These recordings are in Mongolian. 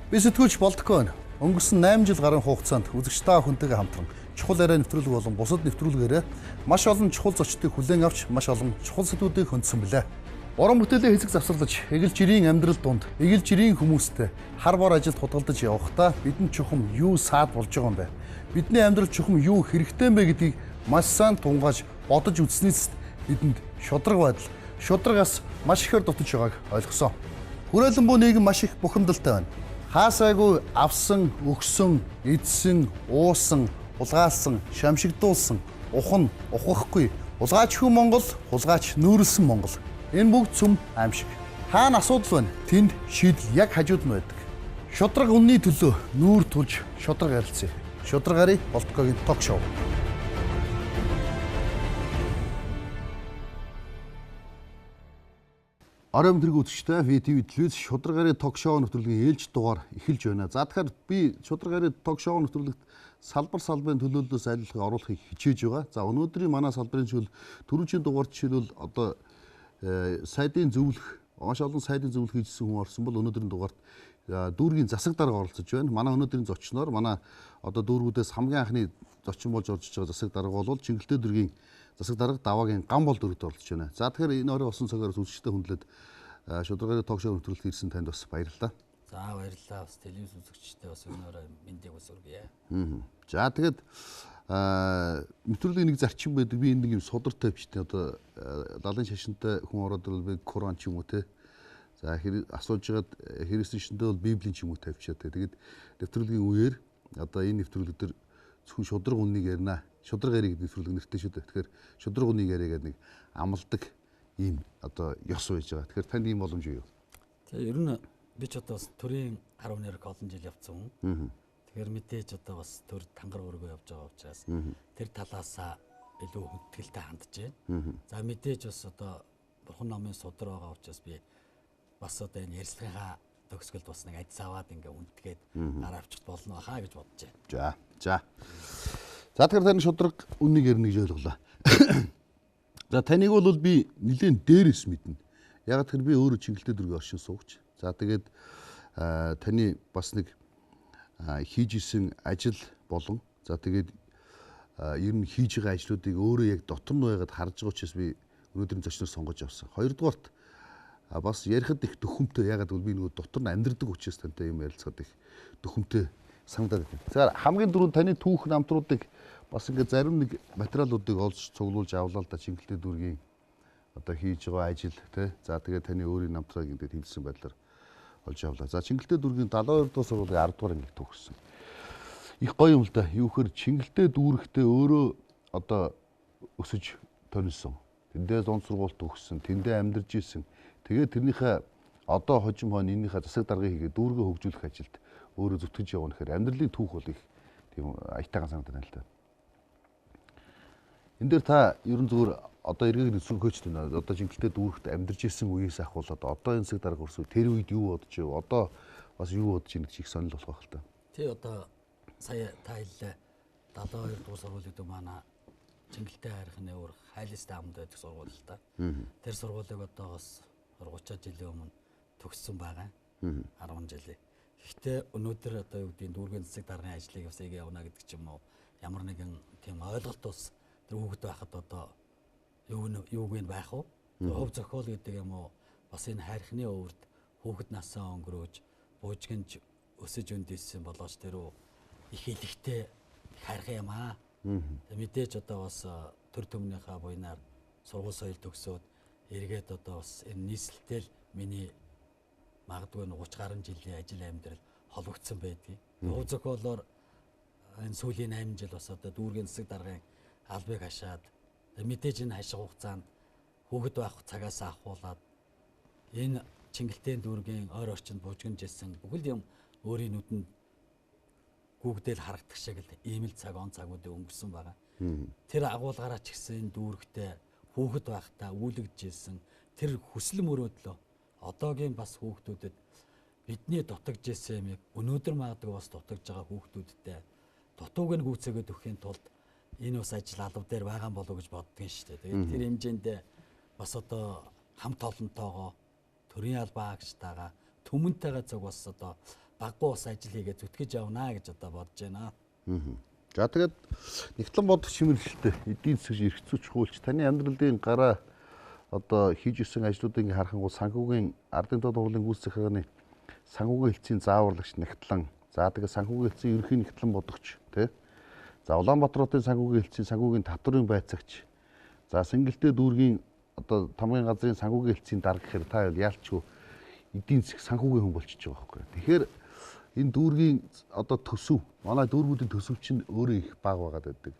Би сэтгүүлч болдгоо байна. Өнгөрсөн 8 жил гарын хугацаанд үзэгч та хүнтэйгээ хамтран чухал яриа нэвтрүүлэг болон бусад нэвтрүүлгээрээ маш олон чухал зочдыг хүлээн авч маш олон чухал сэдвүүдийг хөндсөн билээ. Уран бүтээлээ хэсэг завсарлаж, эгэл жирийн амьдрал донд эгэл жирийн хүмүүстэй хар бор ажилд худгалдаж явахдаа бидэнд чухам юу саад болж байгаа юм бэ? Бидний амьдрал чухам юу хэрэгтэй юм бэ гэдгийг маш сайн тунгааж бодож үзснээс бидэнд шудраг байдал, шудрагаас маш ихээр дутаж байгааг ойлгосон. Хүрээлэн буй нийгэм маш их бухимдалтай байна. Хаасайгүй авсан, өгсөн, эдсэн, уусан, улгаалсан, шамшигдуулсан, ухан, ухахгүй, улгаач хүн Монгол, улгаач нүүрлсэн Монгол. Энэ бүгд цөм аимшиг. Хаана асуудал байна? Тэнд шийдэл яг хажууд нь байдаг. Шудраг үнний төлөө нүүр тулж шудраг ярилцъя. Шудраг гарыг Болтгогийн ток шоу. Оройн тэрэг үзэгчтэй VTV телевиз шудраг гарын ток шоу нэвтрүүлгийн ээлж дугаар эхэлж байна. За тэгэхээр би шудраг гарын ток шоу нэвтрүүлэгт салбарын төлөөллөөс айлуулгыг оруулахыг хичээж байгаа. За өнөөдрийн манай салбарын чиглэл түрүүчийн дугаард жишээлбэл одоо сайдын зөвлөх маш олон сайдын зөвлөх хийжсэн хүн орсон бол өнөөдрийн дугаард дүүргийн засаг дарга оролцож байна. Манай өнөөдрийн зочноор манай одоо дүүргүүдээс хамгийн анхны зочин болж орж байгаа засаг дарга бол Чингэлтэй дүүргийн засаг дарга Даваагийн Гамбол дүүрэгт оролцож байна. За тэгэхээр энэ орой болсон цагаар үзэгчтэй хүндлээд шудраг гарын ток шоу нэвтрүүлэлт ирсэн танд бас баярлалаа. За баярлалаа. Бас телевиз үзэгчтэй бас энэ орой мэндийг бас өргөе. За тэгээд нэвтрүүлгийн нэг зарчим байдаг. Би энэ нэг юм судар тавьчихдээ одоо далайн шашинтай хүн ороод ирвэл би Коран ч юм уу те. За асууж байгаад христчэндээ бол Библийн ч юм уу тавьчаад те. Тэгээд нэвтрүүлгийн үеэр одоо энэ нэвтрүүлэг дээр зөвхөн шудраг үннийг ярина. Шудраг гариг гэдэг нэвтрүүлэг нэртэй шүү дээ. Тэгэхээр шудраг үннийг яриа гэдэг нэг амлдаг ийм одоо ёс байж байгаа. Тэгэхээр танд ийм боломж юу? Тэгээ ер нь би ч одоо бас төрийн 12 олон жил явцсан хүн. Тэгэхээр мэдээж одоо бас төр тангар өргөө явж байгаа учраас тэр талаасаа илүү хүндэтгэлтэй хандж байна. За мэдээж бас одоо бурхан номын судар байгаа учраас би бас одоо энэ ярилцлагынхаа төгсгөлд бас нэг ажил аваад ингээ үндгээд гараа авчих болно хаа гэж бодож байна. За. За тэгэхээр таны шудраг үннийг ярина гэж ойлголоо. За таныг бол би нэлээд дээрээс мэднэ. Яг тэр би өөрөө Чингэлтэй дүүргийн оршин суугч. За тэгээд таны бас нэг хийж исэн ажил болон за тэгээд ер нь хийж байгаа ажлуудыг өөрөө яг дотор нь байгаад харж байгаа учраас би өнөөдрийн зочноор сонгож авсан. Хоёрдугаарт бас ярихад их төхөмтэй ягаад гэвэл би нөгөө дотор нь амьдрдаг учраас тантай юм ярилцахад их төхөмтэй санагдаад байна. За хамгийн дөрөв таны түүх намтруудыг бас ингээд зарим нэг материалуудыг олж цуглуулж авлаа л да Чингэлтэй дүүргийн одоо хийж байгаа ажил тий. За тэгээд таны өөрийн намтрыг ингээд хэлсэн байдлаар олж авлаа. За Чингэлтэй дүүргийн 72 дугаар сургуулийн 10 дугаар ангид төгссөн. Их гоё юм л да. Юу гэхээр Чингэлтэй дүүрэгтээ өөрөө одоо өсөж тонилсон. Тэндээ зон сургууль төгссөн. Тэндээ амьдарч исэн. Тэгээд тэрнийхээ одоо хожим хойно энийхээ засаг даргыг хийгээд дүүргээ хөгжүүлэх ажилд өөрөө зүтгэж явна гэхээр амьдралын түүх бол их тийм аятайхан санагдана л да. Энд дээр та ерөн зүгээр одоо эргээд өсгөөч тань одоо Чингэлтэй дүүрэгт амьдарч исэн үеэс ахвал одоо энэ засаг дарга өрсөв тэр үед юу бодож ив одоо бас юу бодож ийн гэж их сонирхол болох байх л та. Тий одоо сая та хэллээ 72 дугаар сургуулийг дөө манай Чингэлтэй хайрхны өөр хайлстай амд байдаг сургууль л та. Тэр сургуулийг одоо бас 30 жилийн өмнө төгссөн байгаа. 10 жилийн. Гэхдээ өнөөдөр одоо юу гэдэг дүүргийн засаг даргын ажлыг бас яг явна гэдэг ч юм уу ямар нэгэн тийм ойлголт ус тэр хүүхэд байхад одоо юуг нь байх вэ? Хөв зохиол гэдэг юм уу бас энэ хайрхны өвөрд хүүхэд насаа өнгөрөөж буужгинж өсөж өндөөссөн болооч тэр их хэлэхтэй хайрхан юм аа. Мэдээж одоо бас төр төмнийхээ буйнаар сургууль соёл төгсөөд эргээд одоо бас энэ нийслэлтэй л миний магадгүй 30 гаруй жилийн ажил амьдрал холбогдсон байдгийг. Хөв зохиолоор энэ сүүлийн 8 жил бас одоо дүүргийн засаг даргын албыг хашаад мэдээж энэ хашиг хугацаанд хүүхэд байх цагаас ахуулаад энэ Чингэлтэй дүүргийн ойр орчинд буужгинж ирсэн бүхэл юм өөрийн нүдэнд гүгдэл харагдах шиг л ийм л цаг он цагуудыг өнгөрсөн байгаа. Тэр агуулгаараа ч гэсэн энэ дүүрэгтээ хүүхэд байхдаа үүлэгдэж ирсэн тэр хүсэл мөрөөдлөө одоогийн бас хүүхдүүдэд бидний дутагж ирсэн юмыг өнөөдөр магадгүй бас дутагж байгаа хүүхдүүдтэй дутууг нь гүйцээгээд өгөхийн тулд энэ бас ажил алба дээр байгаа болов гэж боддгийн шүү дээ. Тэгээд тэр хэмжээнд бас одоо хамт олонтойгоо төрийн албаа агчтайгаа түмэнтэйгээ зөв бас одоо баггүй бас ажил хийгээд зүтгэж явна гэж одоо бодож байна. За тэгээд нэгтлэн бодох чимэрлэлтэй эдийн засгийн эрх зүйч хуулч таны амьдралын гараа одоо хийж исэн ажлуудыг харахангуй санхүүгийн ардын тод хурлын гүйцэтгэх захиргааны санхүүгийн хэлтсийн зааварлагч нэгтлэн за тэгээд санхүүгийн хэлтсийн ерөнхий нэгтлэн бодогч тий. За Улаанбаатар хотын санхүүгийн хэлтсийн санхүүгийн татврын байцаагч. За Сэнгэлдээ дүүргийн одоо тамгын газрын санхүүгийн хэлтсийн дарга гэхээр та яалчгүй эдийн засаг санхүүгийн хүн болчихж байгаа байхгүй. Тэгэхээр энэ дүүргийн одоо төсөв манай дүүргүүдийн төсөв чинь өөрөө их бага байгаад байдаг.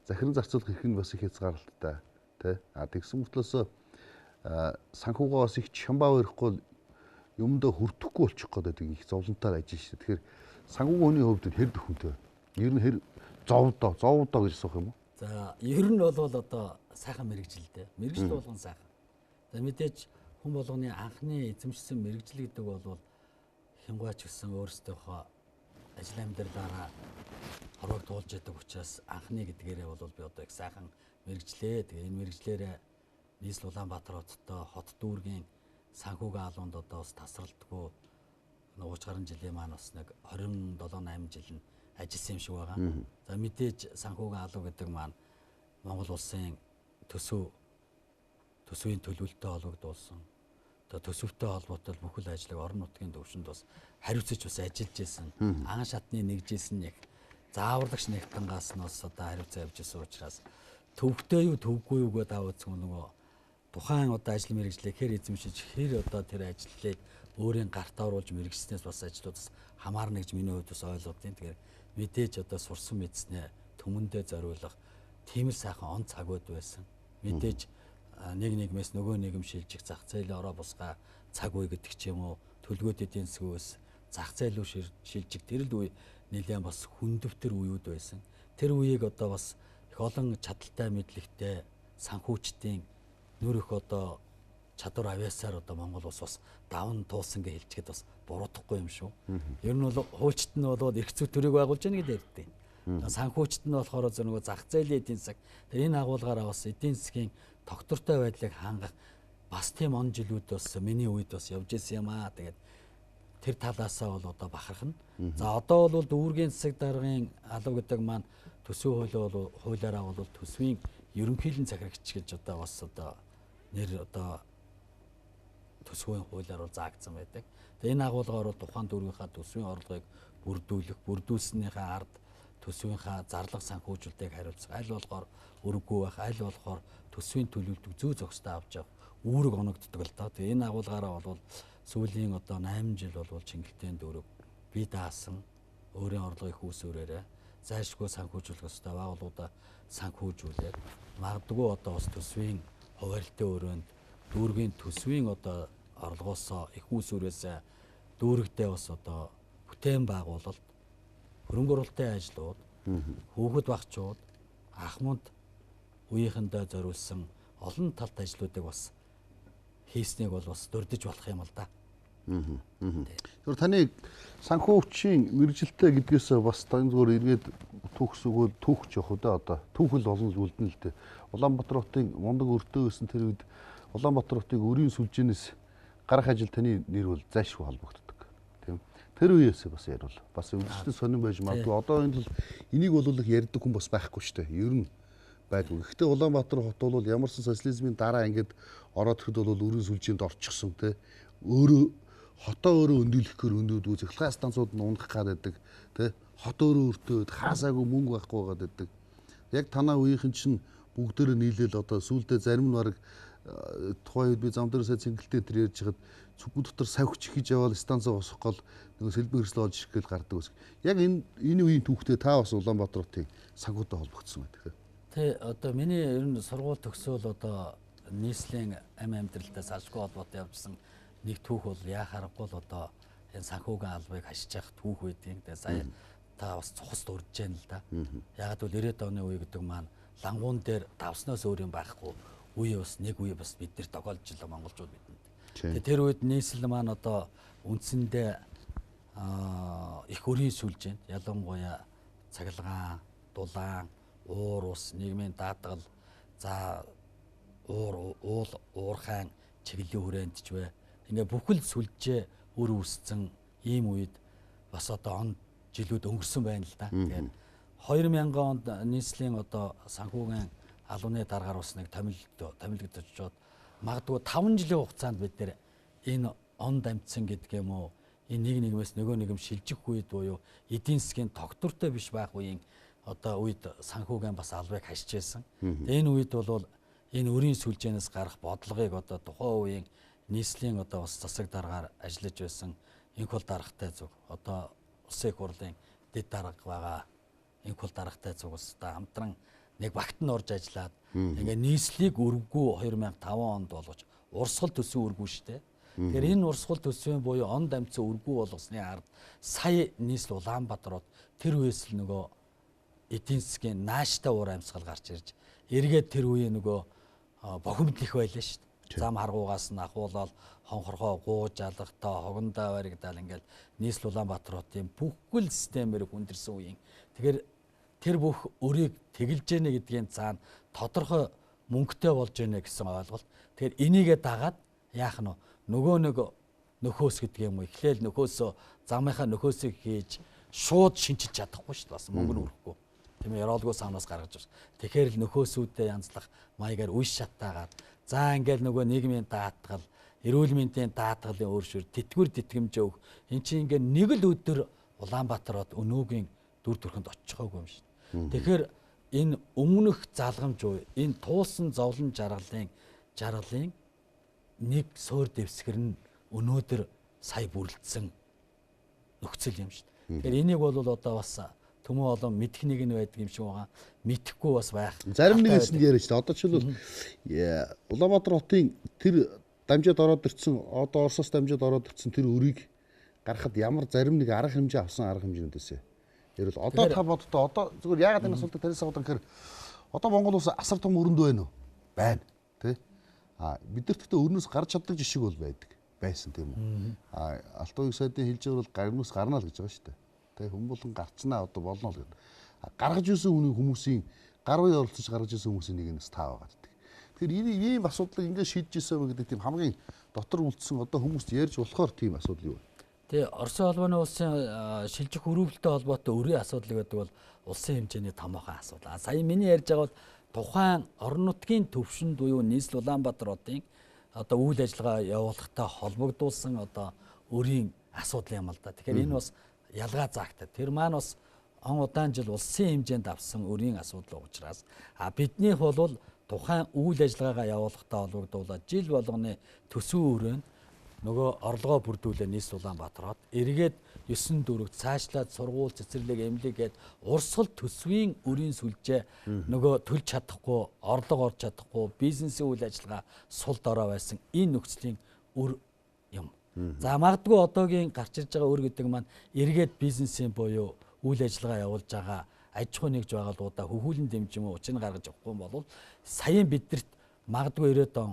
Захиран зарцуулах эрх нь бас их хязгаарлалттай тий. Тэгсэн мөртлөөс санхүүгаа бас их чамбаа өрөхгүй юмдаа хүртэхгүй болчих гээд байдаг их зовлонтоор ажиллаж шүү. Тэгэхээр санхүүгийн хүний хувьд хэр дөхөнтэй. Ер нь хэр зовдоо гэж асуух юм уу? За ер нь бол одоо сайхан мэрэгжилтэй. Мэрэгжил болгон сайхан. За мэдээж хүн болгоны анхны эзэмшсэн мэрэгжил гэдэг бол хямгаач гэсэн өөрсдийнхөө ажил амьдралаараа хорвог туулж яадаг учраас анхны гэдгээрээ бол би одоо их сайхан мэрэгжлээ. Тэгээ энэ мэрэгжлээрээ нийслэл Улаанбаатар хоттой хот дүүргийн санхүүгийн албанд одоо бас тасралтгүй 30 гаруй жилийн маань бас нэг 27-8 жил нь ажилласан юм шиг байгаа. За мэдээж санхүүгийн алба гэдэг маань Монгол улсын төсвийн төлөвлөлтөд холбогдуулсан. Одоо төсөвтэй холбоотой бүхэл ажлыг орон нутгийн төвшөнд бас хариуцаж бас ажиллаж исэн. Ан шатны нэгжсэн нэг зааварлагч нэгтгэнгаас нь бас одоо хариуцаа явж исэн учраас төвхтэй юу төвгүй юу гэдэг аваад нөгөө тухайн одоо ажил мэргэжлийг хэр эзэмшиж хэр одоо тэр ажлыг өөрийн гарт оруулж мэргэжснээс бас ажлуудаас хамаарна гэж миний хувьд бас ойлгодیں۔ Тэгэхээр мэдээж одоо сурсан мэдснээ төмөндөө зориулах тийм л сайхан он цагууд байсан. Мэдээж нэг нэгмээс нөгөө нэгм шилжих зах зээлийн ороо бусгай цаг үе гэдэг ч юм уу төлөвлөгөөт эдийн засгаас зах зээл рүү шилжих тэр л үе нэлээд бас хүндөвтөр үеуд байсан. Тэр үеийг одоо бас их олон чадaltaй мэдлэгтэй санхүүчдийн нөр их одоо чадвар авьяасаар одоо Монгол улс бас даван туулсан гэж хэлчихэд бас буруудахгүй юм шүү. Ер нь бол хуульчт нь бол эрх зүй төрийг байгуулж яах гэдэг ярьдیں۔ Санхүүчт нь болохоор зөв зах зээлийн эдийн засаг тэр энэ агуулгаараа бас эдийн засгийн тогтвортой байдлыг хангах бас тийм он жилүүд бас миний үед бас явж исэн юм аа. Тэгээд тэр талаасаа бол одоо бахархна. За одоо бол дүүргийн засаг даргын алба гэдэг маань төсвийн хуулиараа бол төсвийн ерөнхийлөн захирагч гэж одоо бас одоо нэр одоо төсвийн хуулиар бол заагдсан байдаг. Тэгээ энэ агуулгаар бол тухайн дүүргийнхаа төсвийн орлогыг бүрдүүлснийхээ ард төсвийнхаа зарлага санхүүжилтийг хариуцах, аль болохоор өргөгүй байх, аль болохоор төсвийн төлөвлөлтөд зүй зохистой авч явах үүрэг оногддог л доо. Тэгээ энэ агуулгаараа бол сүүлийн одоо 8 жил бол Чингэлтийн дүүрэг бие даасан өөрийн орлогын хүүсвэрээрээ зайлшгүй санхүүжүүлэх ёстой байгууллагуудаа санхүүжүүлээд магадгүй одоо бас төсвийн хуваарлтын өрөөнд дүүргийн төсвийн одоо орлогоосоо их үүсвэрээс дүүрэгдээ бас одоо бүтээн байгуулалт хөрөнгө оруулалтын ажлууд хүүхэд багчууд ахмад үеийнхэндээ зориулсан олон талт ажлуудыг бас хийснийг бол бас дурдж болох юм л да. Тэр таны санхүүчийн мэрэгжилтэй гэдгээс бас тань зүгээр эргээд түүхс өгөөд түүхч явах уу одоо түүхэл олон зүйлдэн л дээ. Улаанбаатар хотын мундаг өртөө гэсэн тэр үед Улаанбаатар хотыг өрийн сүлжээнээс гарах ажил таны нэр бол зайлшгүй холбогддог. Тийм. Тэр үеэс бас ярил. Бас өвчтөн сонирн байж магадгүй. Одоо энэ л энийг бол их ярьдаг хүн бас байхгүй шүү дээ. Ер нь байдгүй. Гэхдээ Улаанбаатар хот бол ямарсан социализмын дараа ингээд ороод ирэхэд бол өрийн сүлжээнд орчихсон те. Хотоо өөрөө өндүүлэхээр өндөөдгөө цэглэхэн станцууд нь унах гад байдаг тий хот өөрөө өртөөд хаасаагүй мөнгө байхгүй гад байдаг. Яг танаа үеийнхэн чинь бүгдээрээ нийлээл одоо сүулдэ зарим нь баг тухайн үед би зам дээр сайд Цэнгэлтэй тэр ярьж хаад цүггүй дотор савхич хийж явал станцаа босох гол нөгөө сэлбэг хэрэгсэл олж ирэх гээл гардаг ус. Яг энэ үеийн түүхтэй та бас Улаанбаатар хотын санхүүтэй холбогдсон байдаг. Тэ одоо миний ер нь сургууль төгсөөл одоо нийслэлийн амьдралтай салшгүй холбоотой явжсан нэг түүх бол яхаарахгүй л одоо энэ санхүүгийн албыг хашиж явах түүх байдیں۔ Тэгээ сая та бас цухас дурж जैन л да. Яг л 90-ад оны үе гэдэг маань лангуун дээр давсноос өөр юм байхгүй. Үе бас нэг үе бас бид нар тохиолжлоо монголчууд бидэнд. Тэгээ тэр үед нийслэл маань одоо үндсэндээ их өрийн сүлжээнд ялангуяа цахилгаан, дулаан, уур ус, нийгмийн даатгал, за уурхайн чиглэлийн хүрээнд ч вэ. Ингээ бүхэл сүлжээ өр үүссэн ийм үед бас одоо он жилүүд өнгөрсөн байна л да. Тэгэхээр 2000 онд нийслэлийн одоо санхүүгийн албаны даргаар ус нэг томилогдож чод магадгүй 5 жилийн хугацаанд бид нэр энэ он дамжсан гэдэг юм уу энэ нэг нэгмээс нөгөө нэгм шилжих үед буюу эдийн засгийн тогтвортой биш байх үеийн одоо үед санхүүгийн бас албыг хашиж байсан. Энэ үед бол энэ өрийн сүлжээнээс гарах бодлогыг одоо тухайн үеийн нийслэлийн одоо бас засаг даргаар ажиллаж байсан инх бол даргатай зүг одоо улсын их хурлын дэд дарга байгаа инх бол даргатай зүг ус та хамтран нэг багт нь орж ажиллаад ингээ нийслэлийг өргөгүй 2005 онд болгож урсгал төсөв өргөө штэ. Тэгэхээр энэ урсгал төсвийн буюу он дамжсан өргөө болгосны ард сая нийслэл Улаанбаатарууд тэр үеэс л нөгөө эдийн засгийн нааштай уур амьсгал гарч ирж эргээд тэр үе нөгөө бохимдлих байлаа шүү дээ. Зам харгуугаас нь ахуулаад хонхорхоо гууж алгатаа хогондоо баригдаал ингээл нийслэл Улаанбаатаруудын бүхэл системээр хүндэрсэн үеийн тэгэхээр тэр бүх өрийг тэгэлж гэнэ гэдгийн цаана тодорхой мөнгөтэй болж гэнэ гэсэн ойлголт. Тэгэхээр энийгээ дагаад яах нь нөгөө нэг нөхөөс гэдэг юм уу эхлээл нөхөөсөө замынхаа нөхөөсийг хийж шууд шинчиж чадахгүй шүү дээ бас мөнгө нь өрөхгүй. Тийм ээ яролгүй санаас гаргаж байна. Тэгэхээр л нөхөөсүүдэд янзлах маягаар үе шатаагаад за ингээл нөгөө нийгмийн даатгал, эрүүл мэндийн даатгалын өөрчлөлт, тэтгэвэр тэтгэмжээ өг. Энд чинь ингээд нэг л өдөр Улаанбаатарууд өнөөгийн дүр төрхөнд очихоогүй юм шүү дээ. Тэгэхээр энэ өмнөх залгамж уу, энэ туулсан зовлон жаргалын нэг суур дэвсгэр нь өнөөдөр сая бүрлдсэн нөхцөл юм шүү дээ. Тэгэхээр энийг бол одоо бас төмөө олон мэдэх нэг нь байдаг юм шиг байгаа. Мэдхгүй бас байх. Зарим нэг хэсэнд яриа шүү дээ. Одоо жишээлбэл Улаанбаатар хотын тэр дамжаад ороод ирсэн, одоо Оросоос дамжаад ороод ирсэн тэр өрийг гаргахад ямар зарим нэг арга хэмжээ авсан арга хэмжээнүүдээс ярил. Одоо та боддоо одоо зүгээр яагаад энэ асуултыг танаас авах гэхээр одоо Монгол улс асар том өрөнд байна уу? Байна. Тэ? Бид нар гэхдээ өрнөөс гарч чаддаг жишг бол байсан тийм үү? Алтан уян сайдын хэлж байгаа бол гарнаас гарнаа л гэж байгаа шүү дээ. Тэ хүн болон гарцнаа одоо болно л гэдэг. Гаргаж ирсэн хүмүүсийн гарвын оролцож гаргаж ирсэн хүмүүсийн нэг нь таа байгаа гэдэг. Тэгэхээр ийм асуудлыг ингээд шийдэж ирсэн гэдэг тийм хамгийн дотор үлдсэн одоо хүмүүст ярьж болохоор тийм асуудал юу вэ? Тэгээ Оросын холбооны улсын шилжих хөрвөлтөй холбоотой өрийн асуудал гэдэг бол улсын хэмжээний томоохон асуудал. Сая миний ярьж байгаа бол тухайн орон нутгийн төвшөнд буюу нийслэл Улаанбаатаруудын одоо үйл ажиллагаа явуулахтай холбогдуулсан одоо өрийн асуудал юм л да. Тэгэхээр энэ бас ялгаа заагтай. Тэр маань бас он удаан жил улсын хэмжээнд авсан өрийн асуудал учраас биднийх бол тухайн үйл ажиллагаагаа явуулахтай холбогдуулаад жил болгоны төсөв өрөөнд нөгөө орлогоо бүрдүүлээ нийслэл Улаанбаатарууд эргээд 9 дөрөвт цаашлаад сургууль цэцэрлэг эмнэлэг гээд урсгал төсвийн өрийн сүлжээ нөгөө төлж чадахгүй орлого орж чадахгүй бизнесийн үйл ажиллагаа сул дорой байсан энэ нөхцөлийн өр юм. За магадгүй одоогийн гарч ирж байгаа өр гэдэг маань эргээд бизнесийн буюу үйл ажиллагаа явуулж байгаа аж ахуй нэгж байгууллагуудаа хөвгүүлэн дэмжим учрыг гаргаж өгөхгүй бол саяын бидэрт магадгүй 90-ад он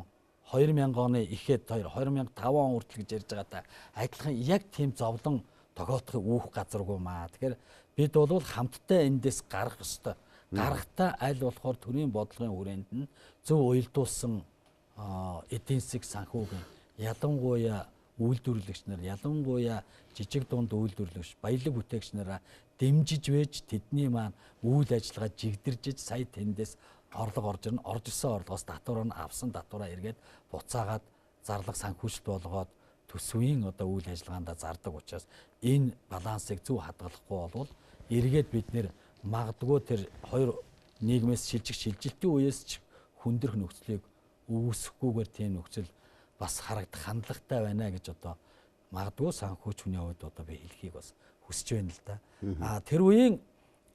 2000 оны ихэд 2005 он хүртэл гэж ярьж байгаа та адилхан яг тийм зовлон тохиолдохыг үүх газаргүй маа. Тэгэхээр бид бол хамтдаа эндээс гарах ёстой. Гарахтаа аль болохоор төрийн бодлогын хүрээнд нь зөв уялдуулсан эдийн засаг санхүүгийн ялангуяа үйлдвэрлэгч нар, ялангуяа жижиг дунд үйлдвэрлэгч, баялаг бүтээгч нараа дэмжиж вэж тэдний маань үйл ажиллагаа жигдэржиж сая тэндээс орлого орж ирнэ. Орж ирсэн орлогоос татвар нь авсан татвараа эргээд буцаагаад зарлага санхүүжилт болгоод төсвийн одоо үйл ажиллагаанд зардаг учраас энэ балансыг зөв хадгалахгүй бол эргээд бид нэр магадгүй тэр хоёр нийгмээс шилжилтийн үеэс ч хүндрэх нөхцөлийг үүсэхгүйгээр тийм нөхцөл бас харагдах хандлагатай байна гэж одоо магадгүй санхүүч хүний хувьд одоо би хэлхийг бас хүсэж байна л да. Тэр үеийн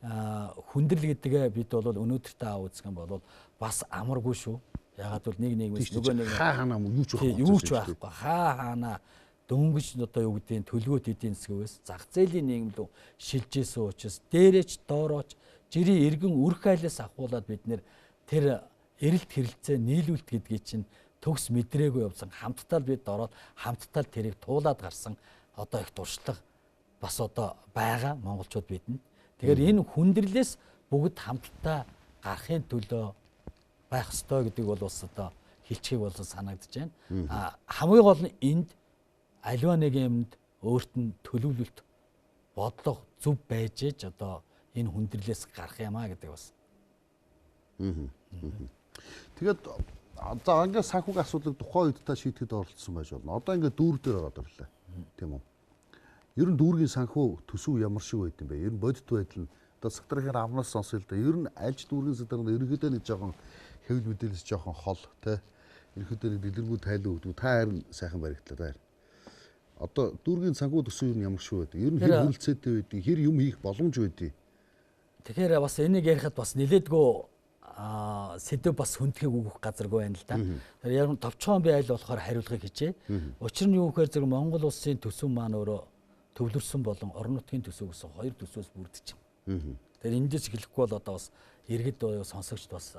хүндрэл гэдгээ бид бол өнөөдөртөө үзэх юм бол бас амаргүй шүү. Ягаад бол нэг нийгмээс нөгөө нэг хаана юу ч байхгүй. Хаана дөнгөж одоо юу гэдгийг төлөвөт эдийн засгээс зах зээлийн нийгэм рүү шилжижсэн учраас дээрээч доорооч жирийн эргэн үрх айлаас ахуулаад бид нэр тэр эрэлт хэрэлцээ нийлүүлэлт гэдгийг чинь төгс мэдрээгүй явсан хамтдаа бид ороод хамтдаа тэрийг туулаад гарсан одоо их туршлага бас одоо байгаа монголчууд бидэнд. Тэгэхээр энэ хүндрэлээс бүгд хамтдаа гарахын төлөө байх ёстой гэдэг бол бас одоо хэлчихийг бол санагдаж байна. Хамгийн гол нь энд аливаа нэг юмд өөрт нь төлөвлөлт бодлого зөв байж ээж одоо энэ хүндрэлээс гарах юмаа гэдэг бас. Тэгээд за ингээд санхүүгийн асуудлыг тухайн үед та шийдэхэд оролцсон байж болно. Одоо ингээд дүүр дээр ороод ирлээ. Тийм үү? Ер нь дүүргийн санхүү төсөв ямар шиг байд юм бэ? Ер нь бодит байдал нь одоо секторын амнаас сонсъё л да. Ер нь альж дүүргийн секторт ерөнхийдөө нэг жоохон хэвлэл мэдээлэл жоохон хол тий. Ерөнхийдөө нэг дэлгэрэнгүй тайлбар өгдөг. Та харин сайхан баригдлаа та. Одоо дүүргийн санхүү төсөв ер нь ямар шиг байдаг? Ер нь хэр хөрөлцөөтэй байдаг? Хэр юм хийх боломж байдаг? Тэгэхээр бас энийг ярихад бас нэлээдгүй сэдв бас хүндхийг өгөх газаргүй байна л да. Тэгэхээр яг товчхон би айл болохоор хариулахыг хичээ. Учир нь юу гэхээр зэрэг Монгол улсын төсөв маань өөрөө төвлөрсөн болон орон нутгийн төсөв гэсэн хоёр төсвөөс бүрдэж байна. Тэгэхээр эндээс эхлэхгүй бол одоо бас иргэд сонсогчд бас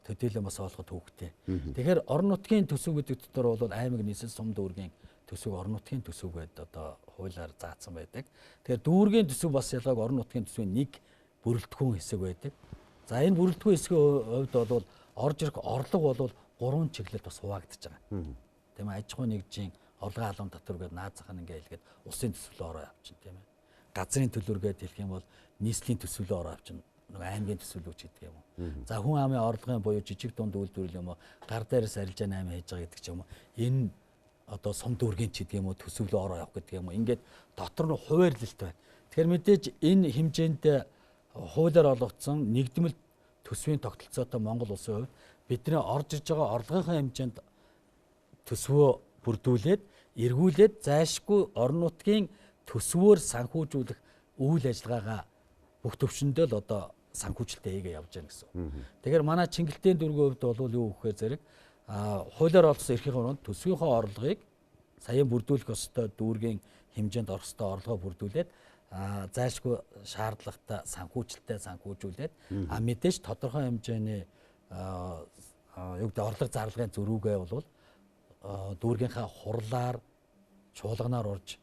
төдийлөн бас олоход төвхтэй. Тэгэхээр орон нутгийн төсөв гэдэг дотор бол аймаг нийслэл сум дүүргийн төсөв орон нутгийн төсөв гэдэг одоо хуулиар заасан байдаг. Тэгэхээр дүүргийн төсөв бас ялгааг орон нутгийн төсвийн нэг бүрэлдэхүүн хэсэг байдаг. За энэ бүрэлдэхүүн хэсгийн хувьд бол орж ирэх орлого бол 3 чиглэлд бас хуваагдаж байгаа. Тийм ээ, аж ахуйн нэгжийн орлогын халуун татвар гэдэг наад зах нь ингээ хэлгээд улсын төсвөлөө ороо явчихна тийм ээ. Газрын төлөвлөгөөд хэлэх юм бол нийслэлийн төсвөлөө ороо явчихна. Нэг аймгийн төсвөлөж гэдэг юм уу. За хүн амын орлогын буюу жижиг дунд үйлдвэрлэл юм уу, гар дээрээс арилжаа 8 хийж байгаа гэдэг ч юм уу. Энэ одоо сум дүүргийн ч гэдэг юм уу төсвөлөө ороо явах гэдэг юм уу. Ингээд дотор нь хуваарлалт байна. Тэгэхээр мэдээж энэ хэмжээнд хуулиар олгогдсон нэгдмэл төсвийн тогтолцоотой Монгол улсын хувьд бидний орж ирж байгаа орлогын хэмжээнд төсвөө бүрдүүлээд эргүүлээд зайлшгүй орон нутгийн төсвөөр санхүүжүүлэх үйл ажиллагаагаа бүх төвшөндөө л одоо санхүүжилтээ хийгээ явж байгаа гэсэн. Тэгэхээр манай Чингэлтийн дүүргийн хувьд бол юу гэхээр зэрэг хуулиар олгосон эрхийн хурлд төсвийнхөө орлогыг саяхан бүрдүүлэх ёстой дүүргийн хэмжээнд орох ёстой орлогоо бүрдүүлээд зайлшгүй шаардлагатай санхүүжилтээд мэдээж тодорхой хэмжээний юу гэдэг орлого зарлагын зөрүүгээ бол дүүргийнхаа хурлаар чуулганаар орж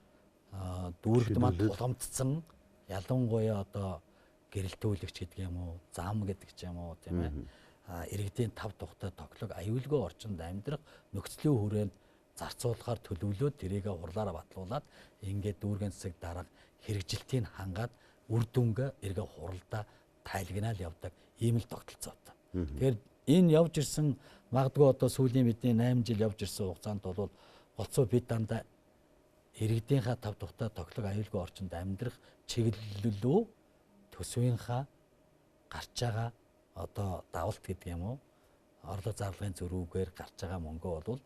дүүрэгт маань тулгамдсан ялангуяа одоо гэрэлтүүлэгч гэдэг юм уу, зам гэдэг ч юм уу тийм ээ. Иргэдийн тав тухтай тоглог аюулгүй орчинд амьдрах нөхцөлийн хүрээнд зарцуулахаар төлөвлөөд тэрийг хурлаараа батлуулаад ингээд дүүргийн засаг дарга хэрэгжилтийг хангаад үр дүнгээ эргээ хуралдаа тайлгнаал явдаг ийм л тогтолцоотой. Тэгэхээр энэ явж ирсэн магадгүй одоо сүүлийн бидний 8 жил явж ирсэн хугацаанд бол голцоо бид дандаа иргэдийнхаа тав тухтай тоглог аюулгүй орчинд амьдрах чиглэлөө төсвийнхаа гарч байгаа одоо давалт гэдэг юм уу орлого зарлагын зөрүүгээр гарч байгаа мөнгө бол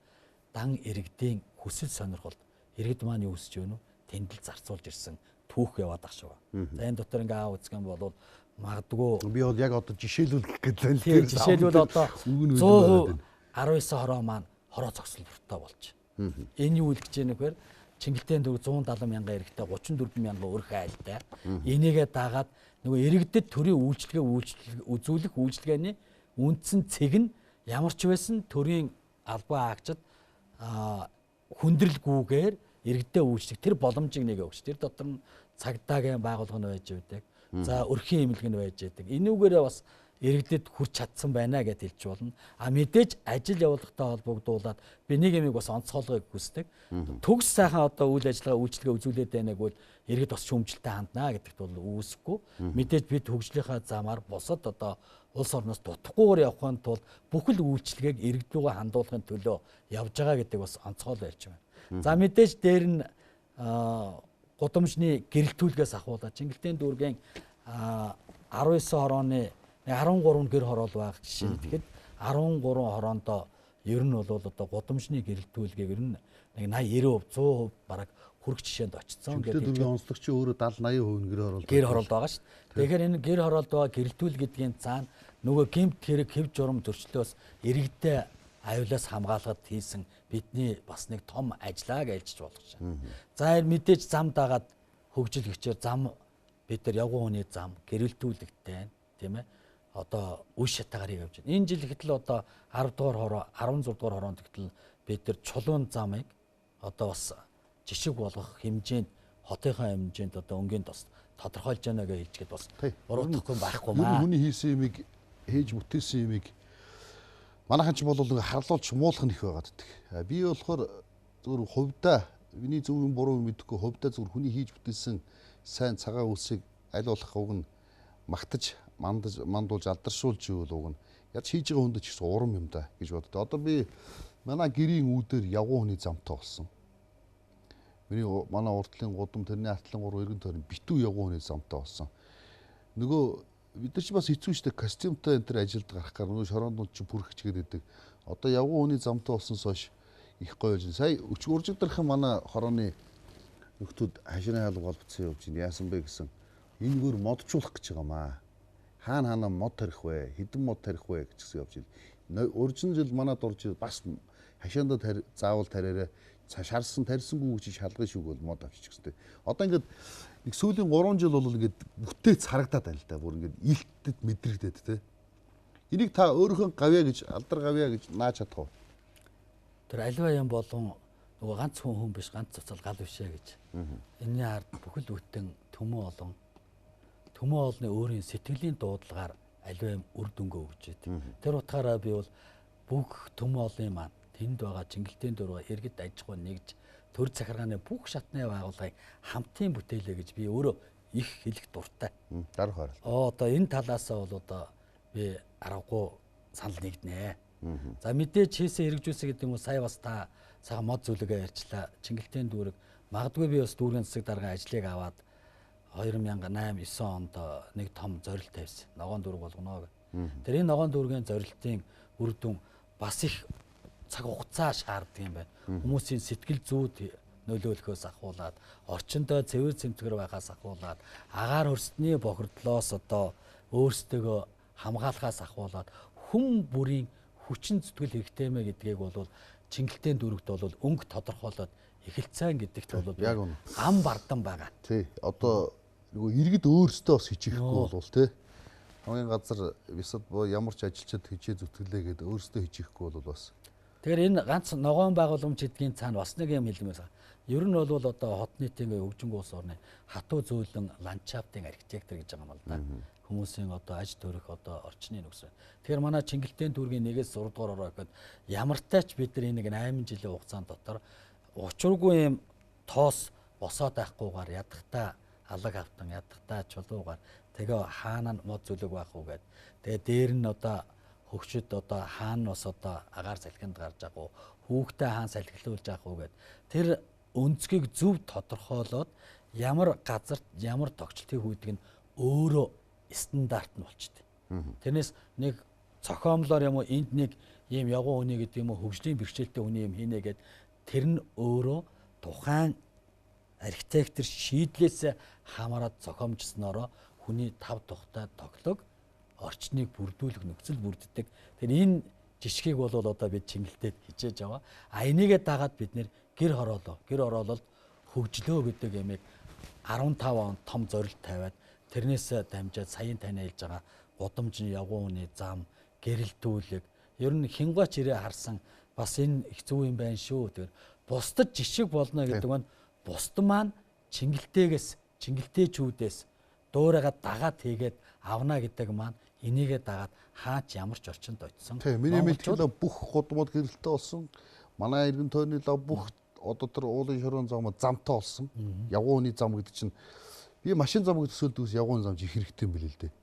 дан иргэдийн хүсэл сонирхолд иргэд маань юу хүсэж байна вэ? Тэнд л зарцуулж ирсэн түүх яваад ах шиг байна. За энэ дотор ингээ аав үзэх юм бол магадгүй би бол яг одоо жишээлүүлэх гэдэг л тийм жишээлбэл одоо 100% 19 хороо маань хороо цогцлолттой болж. Энэ юу илгэж яах вэ? Чингэлтийн дүүр 170 мянган иргэдтэй 34 мянган өрх айлтай. Энийгээ дагаад нөгөө иргэдэд төрийн үйлчлэгээ үзүүлэх үйлчлэгээний үндсэн цэг нь ямар ч байсан төрийн албан хаагчид хүндрэлгүйгээр иргэдэд үйлчлэх тэр боломжийг нэг өгч. Тэр дотор нь цагдаагийн байгууллага нь байж байдаг. За өрхийн эмнэлэг нь байж байдаг. Энүүгээрээ бас иргэдэд хүрч чадсан байна гэж хэлж болно. Мэдээж ажил явуулгатай холбогдуулаад би нэг юмыг бас онцгойлгохыг хүсдэг. Төгс сайхан одоо үйл ажиллагаа үйлчлэгээ үзүүлээд байнаг бол иргэд бас шүүмжлэлтэй хандна гэдэгт бол үүсэхгүй. Мэдээж бид хөгжлийнхаа замаар бусад одоо улс орноос дутахгүйгээр явахын тулд бүхэл үйлчлэгийг иргэд рүүгээ хандуулахын төлөө явж байгаа гэдэг бас онцгойлол ярьж байна. За мэдээж дээр нь гудамжны гэрэлтүүлгээс ахуулаад Чингэлтийн дүүргийн 19 хорооны 13 гэр хороол байх жишээ. Тэгэхэд 13 хороондоо ер нь бол одоо гудамжны гэрэлтүүлгийг ер нь нэг 80-90%, 100% бараг хүрэх жишээнд очсон гэдэг. Дүүргийн онцлогч өөрөө 70-80% гэр хороолд байгаа шүү дээ. Тэгэхээр энэ гэр хороолд байгаа гэрэлтүүл гэдгийн цаана нөгөө гэмт хэрэг хэв журам зөрчлөөс иргэдэд аюулаас хамгаалахад хийсэн бидний бас нэг том ажиллаа гэж болгож байна. За мэдээж зам дагаад хөгжил хүчээр зам бид нар явган хүний зам гэрэлтүүлэгтэй тийм ээ. Одоо үе шатаагаар явж байна. Энэ жил гэтэл одоо 10 дугаар хороо 16 дугаар хороонд гэтэл бид нар чулуун замыг одоо бас жишг болгох хэмжээнд хотынхаа хэмжээнд одоо өнгийн тос тодорхойлж байна гэж хэлжгээд бас буруудахгүй байхгүй маа. Хүний хийсэн юмыг хийж бүтээсэн юмыг манайхан ч бол харлуулж муулах нь их байгаад байдаг. Би болохоор зөвхөн хувьдаа миний зөв юм буруу юм мэдэхгүй хувьдаа зүгээр хүний хийж бүтээсэн сайн цагаан үсийг аль болох уг нь магтаж мандуулж алдаршуулж ивэл уг нь яаж хийж байгаа хүнд ч гэсэн урам юм да гэж боддог. Одоо би манай гэрийн үүдээр явган хүний замтай болсон. Манай уртлын гудам тэрний артлан 3 эргэн тойрон битүү явган хүний замтай болсон. Нөгөө бид нар ч бас хэцүү шттэ костюмтай энэ төр ажилд гарах гар нөгөө шороонууд ч бүрхэж гэдэг. Одоо явган хүний замтай болсноос хойш их гоё юм. Сая өчгөржигдэрхэн манай хорооны нөхдүүд хаширын хаалга болбцсон явж байна. Яасан бэ гэсэн. Энэ гөр модчлуулах гэж байгаа маа. Хаана мод тарих вэ? Хэдэн мод тарих вэ гэсэн явж байна. Уржин жил манад орж бас хашаанда заавал тараарэ шарсан тарьсангүй гэж шалгаж шүүг бол мод авчих гэжтэй. Одоо ингээд нэг сүүлийн 3 жил бол ингээд бүтээц харагдаад байна л да. Бүр ингээд илтэд мэдрэгдээд те. Энийг та өөрийнхөө гавья гэж алдар гавья гэж нааж чадах уу? Тэр аливаа юм болон нөгөө ганц хүн биш ганц цуцал гал бишээ гэж. Энэний ард бүхэл бүтэн төмөн олны өөрийн сэтгэлийн дуудлагаар аливаа юм үр дүнгээ өгч идэв. Тэр утгаараа би бол бүх төмөн олны маань тэнд байгаа Чингэлтийн дөрөв иргэд аж ахуй нэгж төр захиргааны бүх шатны байгууллагыг хамтын бүтээлээ гэж би өөрөө их хэлэх дуртай. Дарах байрал. Одоо энэ талаасаа бол одоо би аргагүй санал нэгднэ. За мэдээж хийсэн хэрэгжүүлсэн гэдэг юм уу сая бас та цагаан мод зүйлгээ ярьчлаа. Чингэлтийн дүүрэг магадгүй би бас дүүргийн засаг даргын ажлыг аваад 2008 9 онд нэг том зорилт тавьсан. Ногоон дүүрэг болгоно гэх. Тэр энэ ногоон дүүргийн зорилтын үр дүн бас их цаг хугацаа шаарддаг юм байна. Хүмүүсийн сэтгэл зүйд нөлөөлөхөөс ахуулаад, орчиндөө цэвэр цэмцгэр байхаас ахуулаад, агаар хөрсдний бохирдлоос одоо өөрсдөө хамгаалахаас ахуулаад хүн бүрийн хүчин зүтгэл хэрэгтэй мэ гэдгийг бол Чингэлтийн дүүрэгт бол өнгө тодорхойлоод эхэлцэн гэдэгт бол ам бардан байгаа. Тий. Одоо нөгөө иргэд өөрсдөө бас хичээхгүй бол тий. Хамгийн газар бисад ямар ч ажилчид хичээ зүтгэлээ гэдэг өөрсдөө хичээхгүй бол бас. Тэгэхээр энэ ганц ногоон байгууламж гэдгийн цаана бас нэг юм хэлмээр байна. Ер нь бол одоо хот нийтийн хөгжингөө улс орны хатуу зөөлөн ландшафтын архитектор гэж байгаа юм л да. Хүмүүсийн одоо аж төрөх одоо орчны нөхцөл. Тэгэхээр манай Чингэлтийн дүүргийн 1-ээс 6 дугаар ороо гэхэд ямартай ч бид нар нэг 8 жилийн хугацаанд дотор учиргүй юм тоос босоод байхгүйгээр ядахта алаг автан ядахта чулуугаар тэгээ хаана мод зүлэг байх уу гэд. Тэгээ дээр нь одоо хөгшөд одоо хаана бас одоо агаар салхинд гарч байгаа уу хүүхдээ хаан салхилуулж байгаа уу гэд. Тэр өнцгийг зөв тодорхойлоод ямар газарт ямар тогтчлтыг хүйдэг нь өөрөө стандарт нь болчихдээ. Тэрнээс нэг цохиомлоор юм уу энд нэг ийм явган хүний гэдэг юм уу хөгжлийн бэрхшээлтэй хүний юм хийнэ гэд тэр нь өөрөө тухайн архитектор шийдлээс хамаарат зохиомжсноороо хүний тав тухтай тоглог орчныг бүрдүүлэх нөхцөл бүрддэг. Тэр энэ жишгийг бол одоо бид Чингэлтэд хичээж аваа. Энийгээ дагаад бид нэр гэр хороололд хөгжлөө гэдэг ямиг 15 он том зорилт тавиад тэрнээс дамжаад саяын тань хэлж байгаа гудамжны явган хүний зам, гэрэлтүүлэг ер нь хингач ирээ харсан бас энэ их зөв юм байна шүү. Тэр бусдад жишг болно гэдэг нь бусд маань Чингэлтэйчүүдээс дуурайгаа дагаад хийгээд авна гэдэг маань энийгээ дагаад хаач ямар ч орчинд очисон. Тийм миний мэдээлэл бүх гудамд гэрэлтэй болсон. Манай иргэн тойрны лав бүх одоо тэр уулын шорон замтай болсон. Явган хүний зам гэдэг чинь би машин зам гэж төсөөлдөөс явган зам их хэрэгтэй юм билээ л дээ.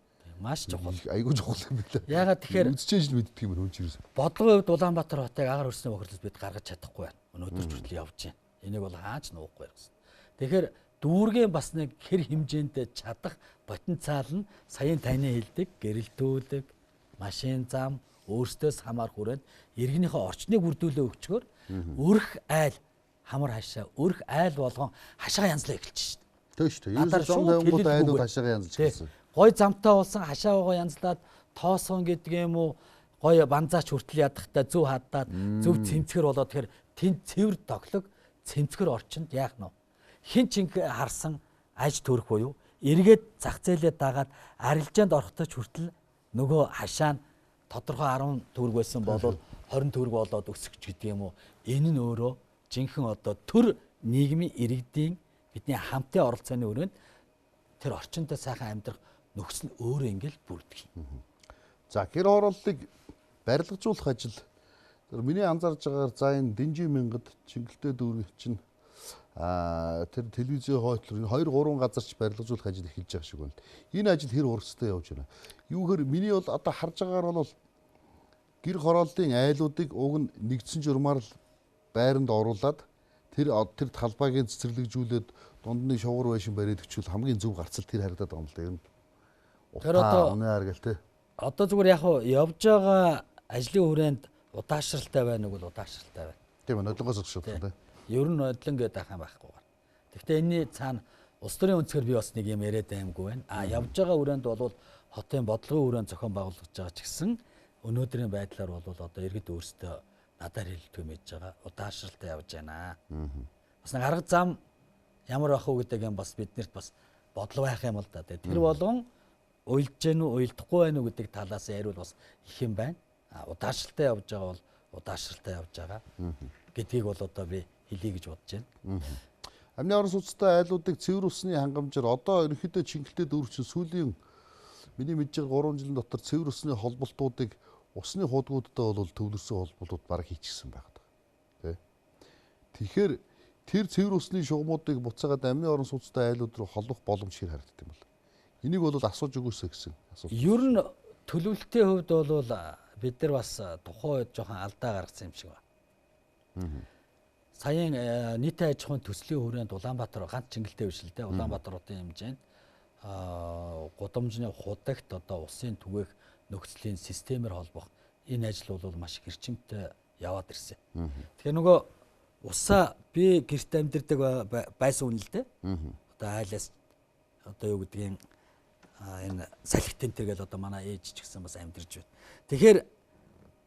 Маш чухал. Айгуу чухал юм билээ. Ягаад тэгэхээр үзчихэж л мэддэг юм хүн чинь. Бодлогын хувьд Улаанбаатар хотыг агаар хөрсний бохирдолд бид гаргаж чадахгүй байна. Өнөөдөр хүртэл явж байна. Энийг бол хаач нуухгүй гэсэн. Тэгэхээр дүүргийн бас нэг хэр хэмжээнд чадах потенциал нь саяын таны хэлдэг гэрэлтүүлэг, машин зам өөртөөс хамаар хүрээд иргэнийхээ орчныг бүрдүүлээ өгчгөр өрх айл хамар хашаа өрх айл болгон хашаа янзлаа эхэлж шít. Тэг шүү дээ. Ерөөсөө зам тавингууд айлууд хашаа янзлж гэсэн. Гой замтай болсон хашаа байгаа янзлаад тоосон гэдэг юм уу гой банзаач хүртэл ядахтай зөв хадаад зөв цэмцгэр болоод тэгэхээр тэнд цэвэр тоглог цэмцгэр орчинд яах нь хин чин харсан аж төрөх буюу эргээд зах зээлээ дагаад арилжаанд орохдоо хүртэл нөгөө хашаа нь тодорхой 10 төгрөг байсан бол 20 төгрөг болоод өсөж гэдэг юм уу энэ нь өөрөө жинхэнэ одоо төр нийгмийн иргэдийн бидний хамтын оролцооны өрөөнд тэр орчиндөө сайхан амьдрах нөхцөл өөрөө ингээл бүрдэх юм. За гэр хорооллыг барилгажуулах ажил. Тэр миний анзаарж байгаагаар за энэ Дэнжи мянгад Чингэлтэй дүүрэг чинь тэр телевизийн хойтлол 2-3 газарч барилгажуулах ажил эхэлж байгаа шиг байна. Энэ ажил хэр урагштай явж байна. Юу хэр миний бол одоо харж байгаагаар бол гэр хорооллын айлуудыг уг нь нэгдсэн журмаар л байранд оруулаад тэр талбайг цэцэрлэгжүүлээд дундны шугуур байшин бариад өчүүл хамгийн зөв гарцал тэр харагдаад байгаа юм л да. Ер нь Тэр одоо унаар гэл те. Одоо зүгээр яг явж байгаа ажлын хүрээнд удаашралтай байна уу? Удаашралтай байна. Тийм ээ, нодлогоос өгшөв те. Ер нь нодлон гэдэг ахаа байхгүй байна. Гэхдээ энэний цаана улс төрийн өнцгөр би бас нэг юм яриад аймгүй байна. Явж байгаа хүрээнд бол хотын бодлогын хүрээнд зохион байгуулагдж байгаа ч гэсэн өнөөдрийн байдлаар бол одоо иргэд өөрсдөө надаар хэлэлт хүмэж байгаа. Удаашралтай явж байна. Бас нэг арга зам ямар байх уу гэдэг юм бас биднэрт бас бодлого байх юм л да. Тэр болгон уйлж гэнэ үү, уйлдахгүй байна уу гэдэг талаас яриул бас их юм байна. Удаашралтай явж байгаа бол удаашралтай явж байгаа гэдгийг бол одоо би хэлье гэж бодож байна. Амны орон сууцтай айлуудыг цэвэр усны хангамжаар одоо ерөнхийдөө Чингэлтэд өөрчлөн сүүлийн миний мэдж байгаа 3 жилийн дотор цэвэр усны холболтуудыг усны худгуудтай бол төвлөрсөн холболтууд бараг хийчихсэн байгаад байна. Тэгэхээр тэр цэвэр усны шугамуудыг буцаагаад амны орон сууцтай айлууд руу холбох боломж хэр харагддаг юм бол. Энийг бол асууж өгөөсэй гэсэн асуулт. Ер нь төлөвлөлтийн хувьд бол бид нар бас тухайн үед жоохон алдаа гаргасан юм шиг байна. Саяын нийтийн аж ахуйн төслийн хүрээнд Улаанбаатар ганц Чингэлтэй биш л дээ. Улаанбаатарын хэмжээнд гудамжны худагт одоо усын түгээх нөхцөлийн системээр холбох энэ ажил бол маш хэрчимтэй яваад ирсэн. Тэгэхээр нөгөө усаа би гэрт амьдардаг байсан хүн л дээ. Одоо айлаас одоо юу гэдгийг энэ салхитэн тэргээл одоо манай ээж ч гэсэн бас амьдарч байна. Тэгэхээр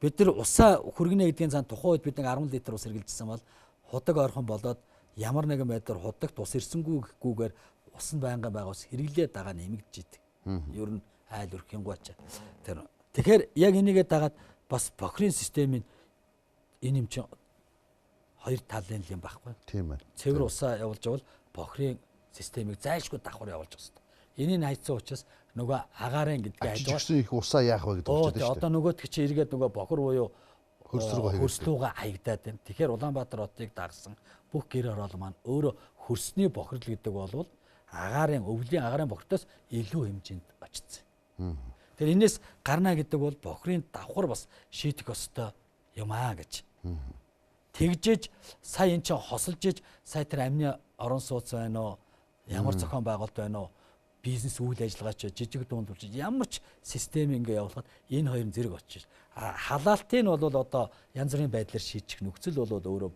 бид нар усаа хүргэнэ гэдгийн цаана тухайн үед бид нэг 10 литр ус хэрглэжсэн бол худаг орхон болоод ямар нэгэн байдлаар худагт ус ирсэнгүйгээр ус нь байнга байгаа ус хэрэглээд байгаа нэмэгдэж идэг. Ер нь айл өрхийн гуйч. Тэгэхээр яг энийгээ дагаад бас бохирын системийн энэ юм чинь хоёр талын юм байхгүй. Тийм ээ. Цэвэр усаа явуулж явал бохирын системийг зайлшгүй давхар явуулж байгаа хэрэгтэй. Энийг хайцсан учраас нөгөө агаарын гэдгийг ажиж өгсөн их усаа яах вэ гэдэг болчиход шүү дээ. Одоо нөгөөдг чи эргээд нөгөө бохор буюу хөрслөөгөө хаягдаад байна. Тэгэхээр Улаанбаатар хотыг дагсан бүх гэр хороол маань өөрөө хөрсний бохирл гэдэг бол өвлийн агаарын бохиртоос илүү хэмжээнд очсон. Тэгэхээр энэс гарна гэдэг бол бохирын давхар бас шийдэх ёстой юм аа гэж. Тэгжээж сая эн чинь хосолж иж сая тэр амны орон сууц байна уу? Ямар зохион байгуулалт байна уу? Бизнес үйл ажиллагаач жижиг дунд болж ямар ч систем ингээ явуулахад энэ хоёр зэрэг очиж халаалтыг нь бол одоо янз бүрийн байдлаар шийдчих нөхцөл бол өөрөө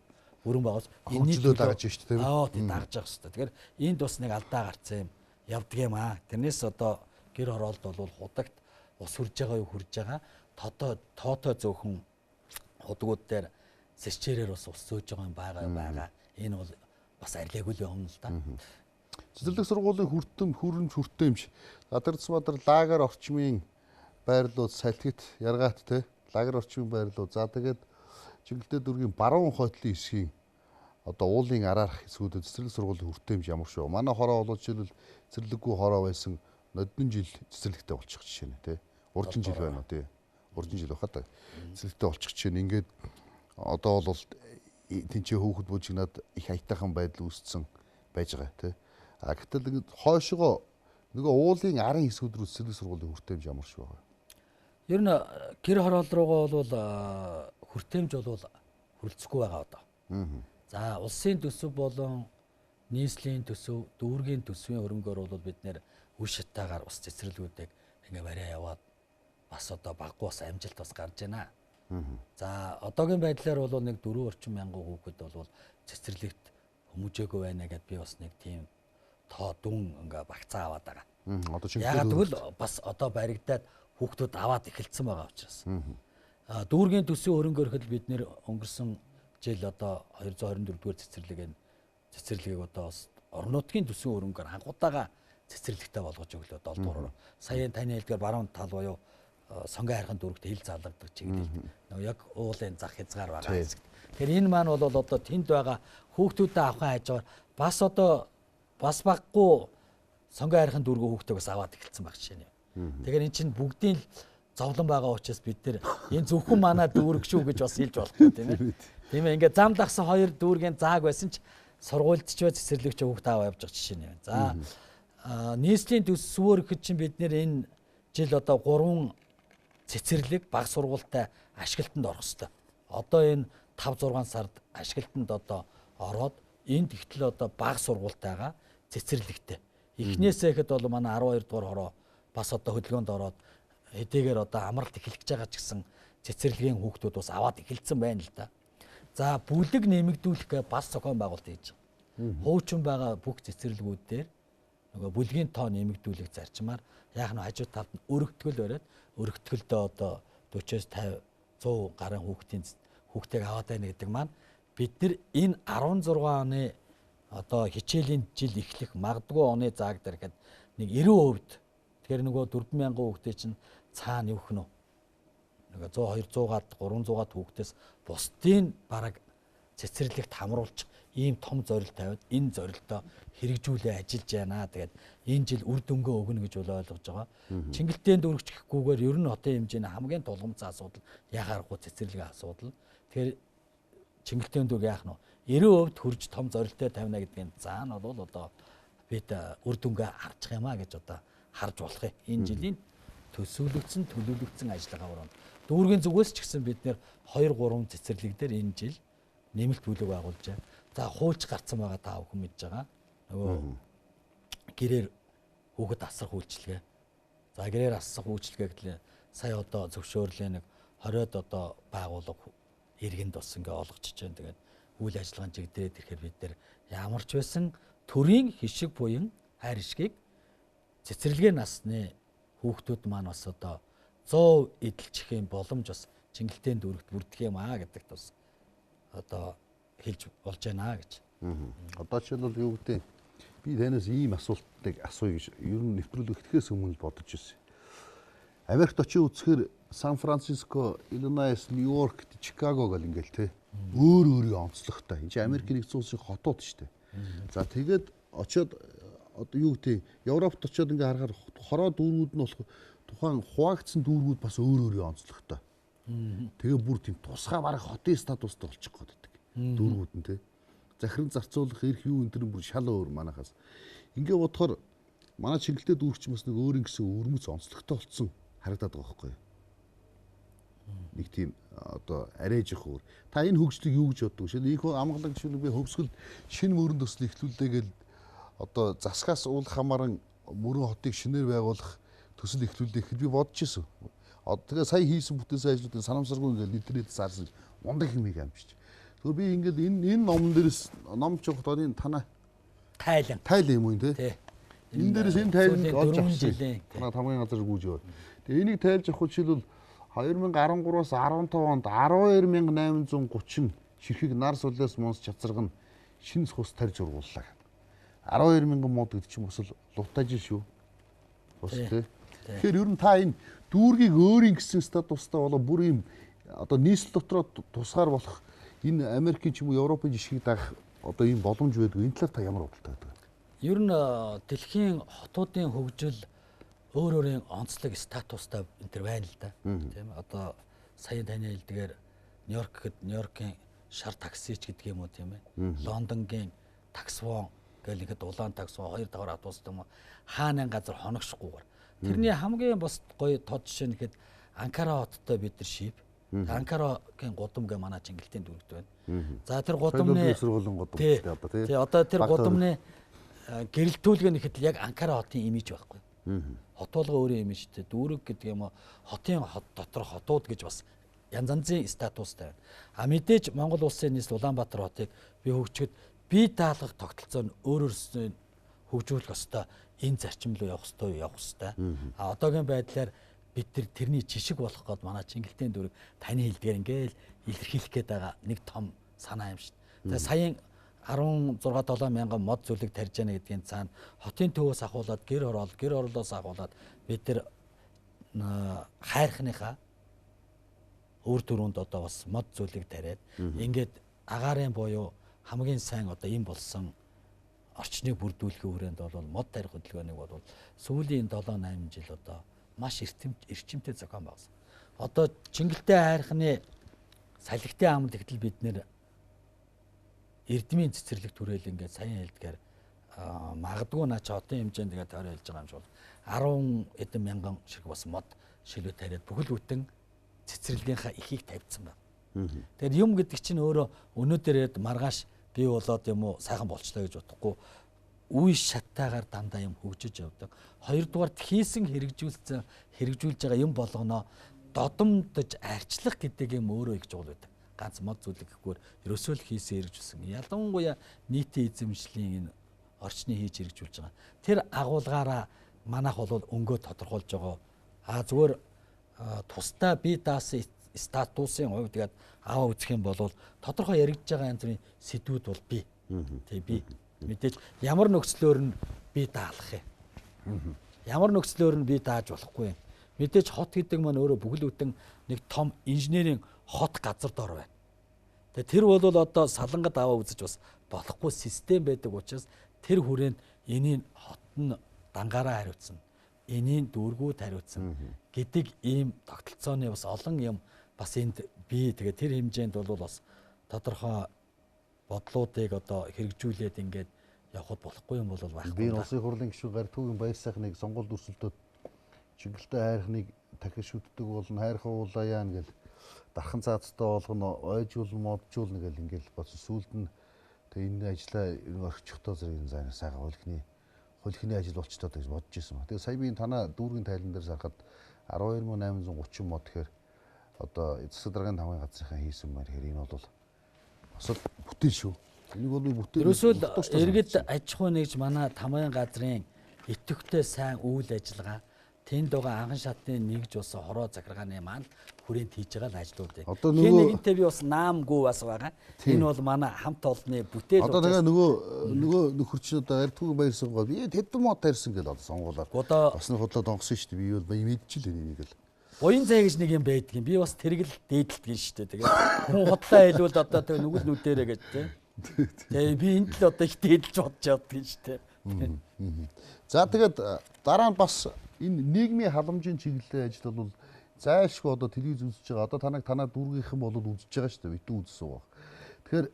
бүрэн байгаас энэний дагаж шүү дээ. Тийм дагаж явах хэрэгтэй. Тэгэхээр энд бас нэг алдаа гарсан юм явдаг юм аа. Тэрнээс одоо гэр хороолт бол худагт ус хүрж байгаа юу хүрж байгаа тоотой зөвхөн худгууд дээр сэрчээрээр бас ус зөөж байгаа юм байгаа. Энэ бол бас арилаагүй л юм л да. Цэцэрлэг сургуулийн хүрэмж хүртээмж Гадарц Бадар лагер орчмын байрлууд салхит яргаат те лагер орчмын байрлууд за тэгээд Чингэлтэй дүүргийн баруун хойтлын хэсгийн одоо уулын араарх хэсгүүдэд цэцэрлэг сургуулийн хүртээмж ямар шүү. Манай хороо бол жишээлбэл цэцэрлэггүй хороо байсан ноддон жил цэцэрлэгтэй болчих жишээ нэ те. Уржин жил байна уу те. Уржин жил байхад цэцэрлэгтэй болчих жишээ нь ингээд одоо бол тэнцээ хөөхд буужигнаад их аятайхан байдал үүссэн байж байгаа те. Гэтэл хойшоо нөгөө уулын арын хэсгүүд рүү цэцэрлэг сургуулийн хүртээмж ямар шүү байгаа. Ер нь гэр хороол руугаа бол хүртээмж бол хүрэлцэхгүй байгаа одоо. За улсын төсөв болон нийслэлийн төсөв, дүүргийн төсвийн хөрөнгөөр бол бид нэр үе шатаагаар ус цэцэрлэгүүдийг ингээ бариа яваад бас одоо баггүй бас амжилт бас гарч байна. За одоогийн байдлаар бол нэг 4 орчим мянган хүүхэд бол цэцэрлэгт хүмүүжээгүй байна гэдээ би бас нэг тийм тоо дүн ингээ багцаа аваад байгаа. Яг тэгвэл бас одоо баригдаад хүүхдүүд аваад эхэлсэн байгаа учраас. Дүүргийн төсвийн хөрөнгөөр хэл бид нэр өнгөрсөн жил одоо 224-р цэцэрлэгийг одоо орон нутгийн төсвийн хөрөнгөөр хангуудаага цэцэрлэгтэй болгож өглөө 7 дугаар. Сая таны хэлдгээр баруун тал буюу сонгон хайрхан дүүрэгт хил залгадаг чиглэлд нөгөө яг уулын зах хязгаар байгаа хэсэг. Тэгэхээр энэ маань бол одоо тэнд байгаа хүүхдүүдэд авахын хажуугаар бас одоо бас баггүй сонгон хайрхан дүүргөө хүүхдээ бас аваад эхэлсэн баг жишээ нь. Тэгэхээр эн чинь бүгдийн л зовлон байгаа учраас бид нэр энэ зөвхөн манай дүүрэг шүү гэж бас хэлж болохгүй тийм ээ. Тийм ээ ингээд зам дагсан хоёр дүүргийн зааг байсан ч сургуульд ч ба цэцэрлэгч хүүхд аваа явж байгаа жишээ нь. За нийслэлийн төсвөөр гэхэд чинь бид нэр энэ жил одоо 3 цэцэрлэг баг сургуультай ашиглалтанд орох хэвээр. Одоо энэ 5-6 сард ашиглалтанд одоо ороод энд ихтэл одоо баг сургуультайгаа цэцэрлэгтэй. Эхнээсээ ихэд бол манай 12 дугаар хороо бас одоо хөдөлгөөнд ороод хэдийгээр одоо амралт эхэлж байгаа ч гэсэн цэцэрлэгийн хүүхдүүд бас аваад эхэлсэн байна л да. За бүлэг нэмэгдүүлэх бас зохион байгуулалт хийж байгаа. Хуучин байгаа бүх цэцэрлэгүүд дээр нөгөө бүлгийн тоо нэмэгдүүлэх зарчмаар яг нь хажуу талд нь өргөтгөл бариад өргөтгөлдөө одоо 40-с 50 100 гарын хүүхдийг аваад байна гэдэг маань бид нар энэ 16 оны одоо хичээлийн жил эхлэх магадгүй оны зааг дээр гэхэд нэг 90%. Тэгэхээр нөгөө 40000 хүүхдээ чинь цаана юу хнө нөгөө 100 200-аад 300-аад хүүхдээс бусдын бараг цэцэрлэгт хамруулчих ийм том зорилт тавиад энэ зорилтоо хэрэгжүүлээ ажиллаж байна. Тэгээд энэ жил үр дүнгээ өгнө гэж бол ойлгож байгаа. Чингэлтэнд өргөжчихгүйгээр ер нь хотын хэмжээний хамгийн тулгымцсан асуудал яхаарахгүй цэцэрлэгийн асуудал. Тэгэхээр Чингэлтэнд үг яах нь 90% хөрж том зорилттой тавина гэдгийн цаана бол одоо бид үр дүнгээ харж юмаа гэж одоо харж болох юм. Энэ жилийн төлөвлөгдсөн ажиллагаа уран. Дүүргийн зүгээс ч гэсэн бид нэр 2-3 цэцэрлэг дээр энэ жил нэмэлт бүлэг байгуулж байна. За хуульч гарцсан байгаа та бүхэн мэдж байгаа. Нөгөө гэрээр хүүхэд асрах үйлчилгээ. За гэрээр асрах үйлчилгээ гэхлээр сая одоо зөвшөөрлөө нэг 20-од одоо байгууллага иргэнд бас ингээ олгочж байна. Тэгээд үйл ажиллагааны чигдээд ирэхээр бид нэр ямар ч байсан төрийн хишиг буян хайр ишгийг цэцэрлэгийн насны хүүхдүүд маань бас одоо 100 эдэлчих юм боломж бас Чингэлтэнд өргөд бүрдэх юм аа гэдэгт бас одоо хэлж болж байна гэж. Одоо жишээлбэл юу гэдэг би танаас ийм асуултыг асууя гэж ер нь нэвтрүүлэг эхлэхээс өмнө бодож ирсэн. Америкт очиж үзэхээр Сан Франциско, Иллинойс, Нью-Йорк, Чикаго гэл ингээл те өөр онцлогтой. Энд чинь Америкийн нэгдсэн улсын хотууд шүү дээ. За тэгээд очиод одоо юу гэдэг Европт очиод ингээ харахаар хороо дүүргүүд нь болох тухайн хуваагдсан дүүргүүд бас өөр онцлогтой. Тэгээ бүр тийм тусгай бараг хотын статустай болчих гээд байдаг. Дүүргүүд нь те. Захиран зарцуулах эрх юу энэ төр бүр шал өөр манахаас. Ингээ бодохоор манай Чингэлтэд дүүрч бас нэг өөр ингэсэн өрмөц онцлогтой болцсон харагдаад байгаа байхгүй юу? Нэг тийм одоо арайжих өөр. Та энэ хөгжлийг юу гэж боддог вэ? Нэг амгалан жишээ нь би хөвсгөл шинэ мөрөн төсөл эхлүүлдэг гэл одоо засгаас уул хамааран мөрөн хотыг шинээр байгуулах төсөл эхлүүлдэг гэхэд би бодож ирсэн. Тэгээ сая хийсэн бүтээсэн ажлуудын санамсаргүй ингээл интернет заарсан мундаг хэмиг амжиж. Тэгэхээр би ингээд энэ номон дээрээс номч явахад энэ танаа тайлан юм уу те? Энэ дээрээс энэ тайланд олж авсан. Танаа хамгийн газар гүйж яваа. Тэгээ энийг тайлж авах жишээлбэл 2013-аас 15 онд 12830 ширхэг нар сулаас мунс чацарга нь шинэ хус тарж ургууллаа. 12000 мод гэдэг чинь бас лутаж шүү. Бас тий. Тэгэхээр ер нь та энэ дүүргийг өөрийн гэсэн статустай болоо бүр юм одоо нийслэл дотроо тусгаар болох энэ Америкийн ч юм уу Европын жишгийг даах одоо ийм боломж байдаг. Энэ талаар та ямар бодолтой байдаг? Ер нь дэлхийн хотуудын хөгжил өөрийн онцлог статустай энэ төр байна л да. Тийм одоо сая таны хэлдгээр Нью-Йорк гэхэд Нью-Йоркийн шар таксич гэдэг юм уу тийм ээ. Лондонгийн таксвон гэл ихэд улаан таксвон 2 давхар автобустай юм уу хааны газар хоногшихгүйгээр. Тэрний хамгийн бас гоё тод жишээ нь ихэд Анкара хоттой бид нар шив. Анкарагийн гудам гэ манай Чингэлтэнд дүрэгд байна. За тэр гудамны сургуулийн гудам гэдэг одоо тий одоо тэр гудамны гэрэлтүүлэг нь ихэд яг Анкара хотын имиж байхгүй. Хотолго өөрийн имижтэй дүүрэг гэдэг юм уу хотын хот дотор хотууд гэж бас янз янзын статустай байна. А мэдээж Монгол улсын нийслэл Улаанбаатар хотыг би хөгжөхөд бие даалгах тогтолцоо нь өөрөөсөө хөгжүүлэх ёстой энэ зарчим руу явах ёстой. А одоогийн байдлаар бид тэрний жишг болох гээд манай Чингэлтийн дүрэг таны хэлдгээр ингээл илэрхийлэх гээд байгаа нэг том санаа юм шүү дээ. Тэгээ саяын 16-7 мянган мод зүлэг тарьж яана гэдгийн цаана хотын төвөөс ахуулаад гэр ороолоос ахуулаад бид нар хайрхныхаа өөр төрөнд одоо бас мод зүлэг тариад ингээд агаарын буюу хамгийн сайн одоо юм болсон орчныг бүрдүүлэхийн хүрээнд бол мод тарих хөдөлгөөнийг бол сүүлийн 7-8 жил одоо маш эрчимтэй зохион байгуулсан. Одоо Чингэлтэй хайрхны салхитын амд ихтэл бид нэр эрдмийн цэцэрлэг түрээл ингээд саяхан хэлдгээр магадгүй наа чи хотын хэмжээнд тэгээд тойроо хэлж байгаа юм шиг бол 10 эдэн мянган шиг бас мод шилүү тариад бүхэл бүтэн цэцэрлэгийнхаа ихийг тавьдсан байна. Тэгэхээр юм гэдэг чинь өөрөө өнөөдөр маргааш бий болоод юм уу сайхан болчлоо гэж бодохгүй үе шаттайгаар дандаа юм хөгжиж явдаг. Хоёрдугаарт хийсэн хэрэгжүүлж байгаа юм болгоно додомдож арчлах гэдэг юм өөрөө их чухал байдаг. Ганц мод зүйлэг гэхгүйгээр ерөөсөө л хийсэн хэрэгжүүлсэн. Ялангуяа нийтийн эзэмшлийн энэ орчны хийж хэрэгжүүлж байгаа. Тэр агуулгаараа манайх бол өнгөө тодорхойлж байгаа. Зүгээр тусдаа бие даасан статусын хувьд тэгээд аваа үзэх юм бол тодорхой яригдж байгаа янз бүрийн сэдвүүд бол бий. Тэг би мэдээж ямар нөхцлөөр нь би даалах юм. Ямар нөхцлөөр нь би дааж болохгүй юм. Мэдээж хот гэдэг маань өөрөө бүхэл бүтэн нэг том инженерийн хот газар дор байна. Тэгээ тэр бол одоо салангад аваа үзэж бас болохгүй систем байдаг учраас тэр хүрээнд энийг хот нь дангаараа хариуцсан. Энийг дүүргүүд хариуцсан гэдэг ийм тогтолцооны бас олон юм бас энд бий. Тэгээ тэр хэмжээнд бол бас тодорхой бодлуудыг одоо хэрэгжүүлээд ингээд явхад болохгүй юм бол байхгүй. Би улсын хурлын гишүүн Гарь Түүгийн баяр сайхныг сонгуульд өрсөлдөөд чиглэлтэй хайрхныг дахин шүтдэг болно, хайрхан уулаа яана гэл дархан цаацтай болгоно, ойжуулн моджуулна гэл ингээл бос сүлд нь тэгээ энэ ажлаа орчихдоо зэрэг зайнаа сайхан хөлхний ажил болчтоо гэж бодож ирсэн ба. Тэгээ сая би танаа дүүргийн тайлан дээр сарахад 12830 мод гэхээр одоо засаг даргын тамгын газрынхаа хийсэн маар хэрэг энэ бол бас бүтээл шүү. Энийг бол бүтээл. Ерөөсөө л иргэд аж ахуй нэгж манай тамгын газрын идэвхтэй сайн үйл ажиллагаа тэнд байгаа анхан шатны нэгж бас хороо захиргааны маань хүрээнд хийж байгаа ажлуудыг. Хин нэгэнтэй би бас наамгүй бас байгаа. Энэ бол манай хамт олонны бүтээл. Одоо тэгээ нөгөө нөхөрч одоо Гарь Түүгийн баяр сонгоод би тэдэн мод тарьсан гэдэг одоо сонгуулаад бас нэг худлаа донгосон шүү дээ. Би бол мэдчихлээ энийг л. Буян цай гэж нэг юм байдаг юм. Би бас тэргэл дээдэлтгэн шүү дээ. Тэгээ хүн худлаа хэлвэл одоо тэгээ нүгэл нүдэрэ гэж тийм. Тэгээ би энд л одоо их дээдэлж бодож явдаг шүү дээ. За тэгээд дараа нь бас энэ нийгмийн халамжийн чиглэлийн ажил бол зайлшгүй одоо телевиз үзэж байгаа. Одоо танаа дүүргийнхэн бол үзэж байгаа шүү дээ. Битүү үзсэн баг. Тэгэхээр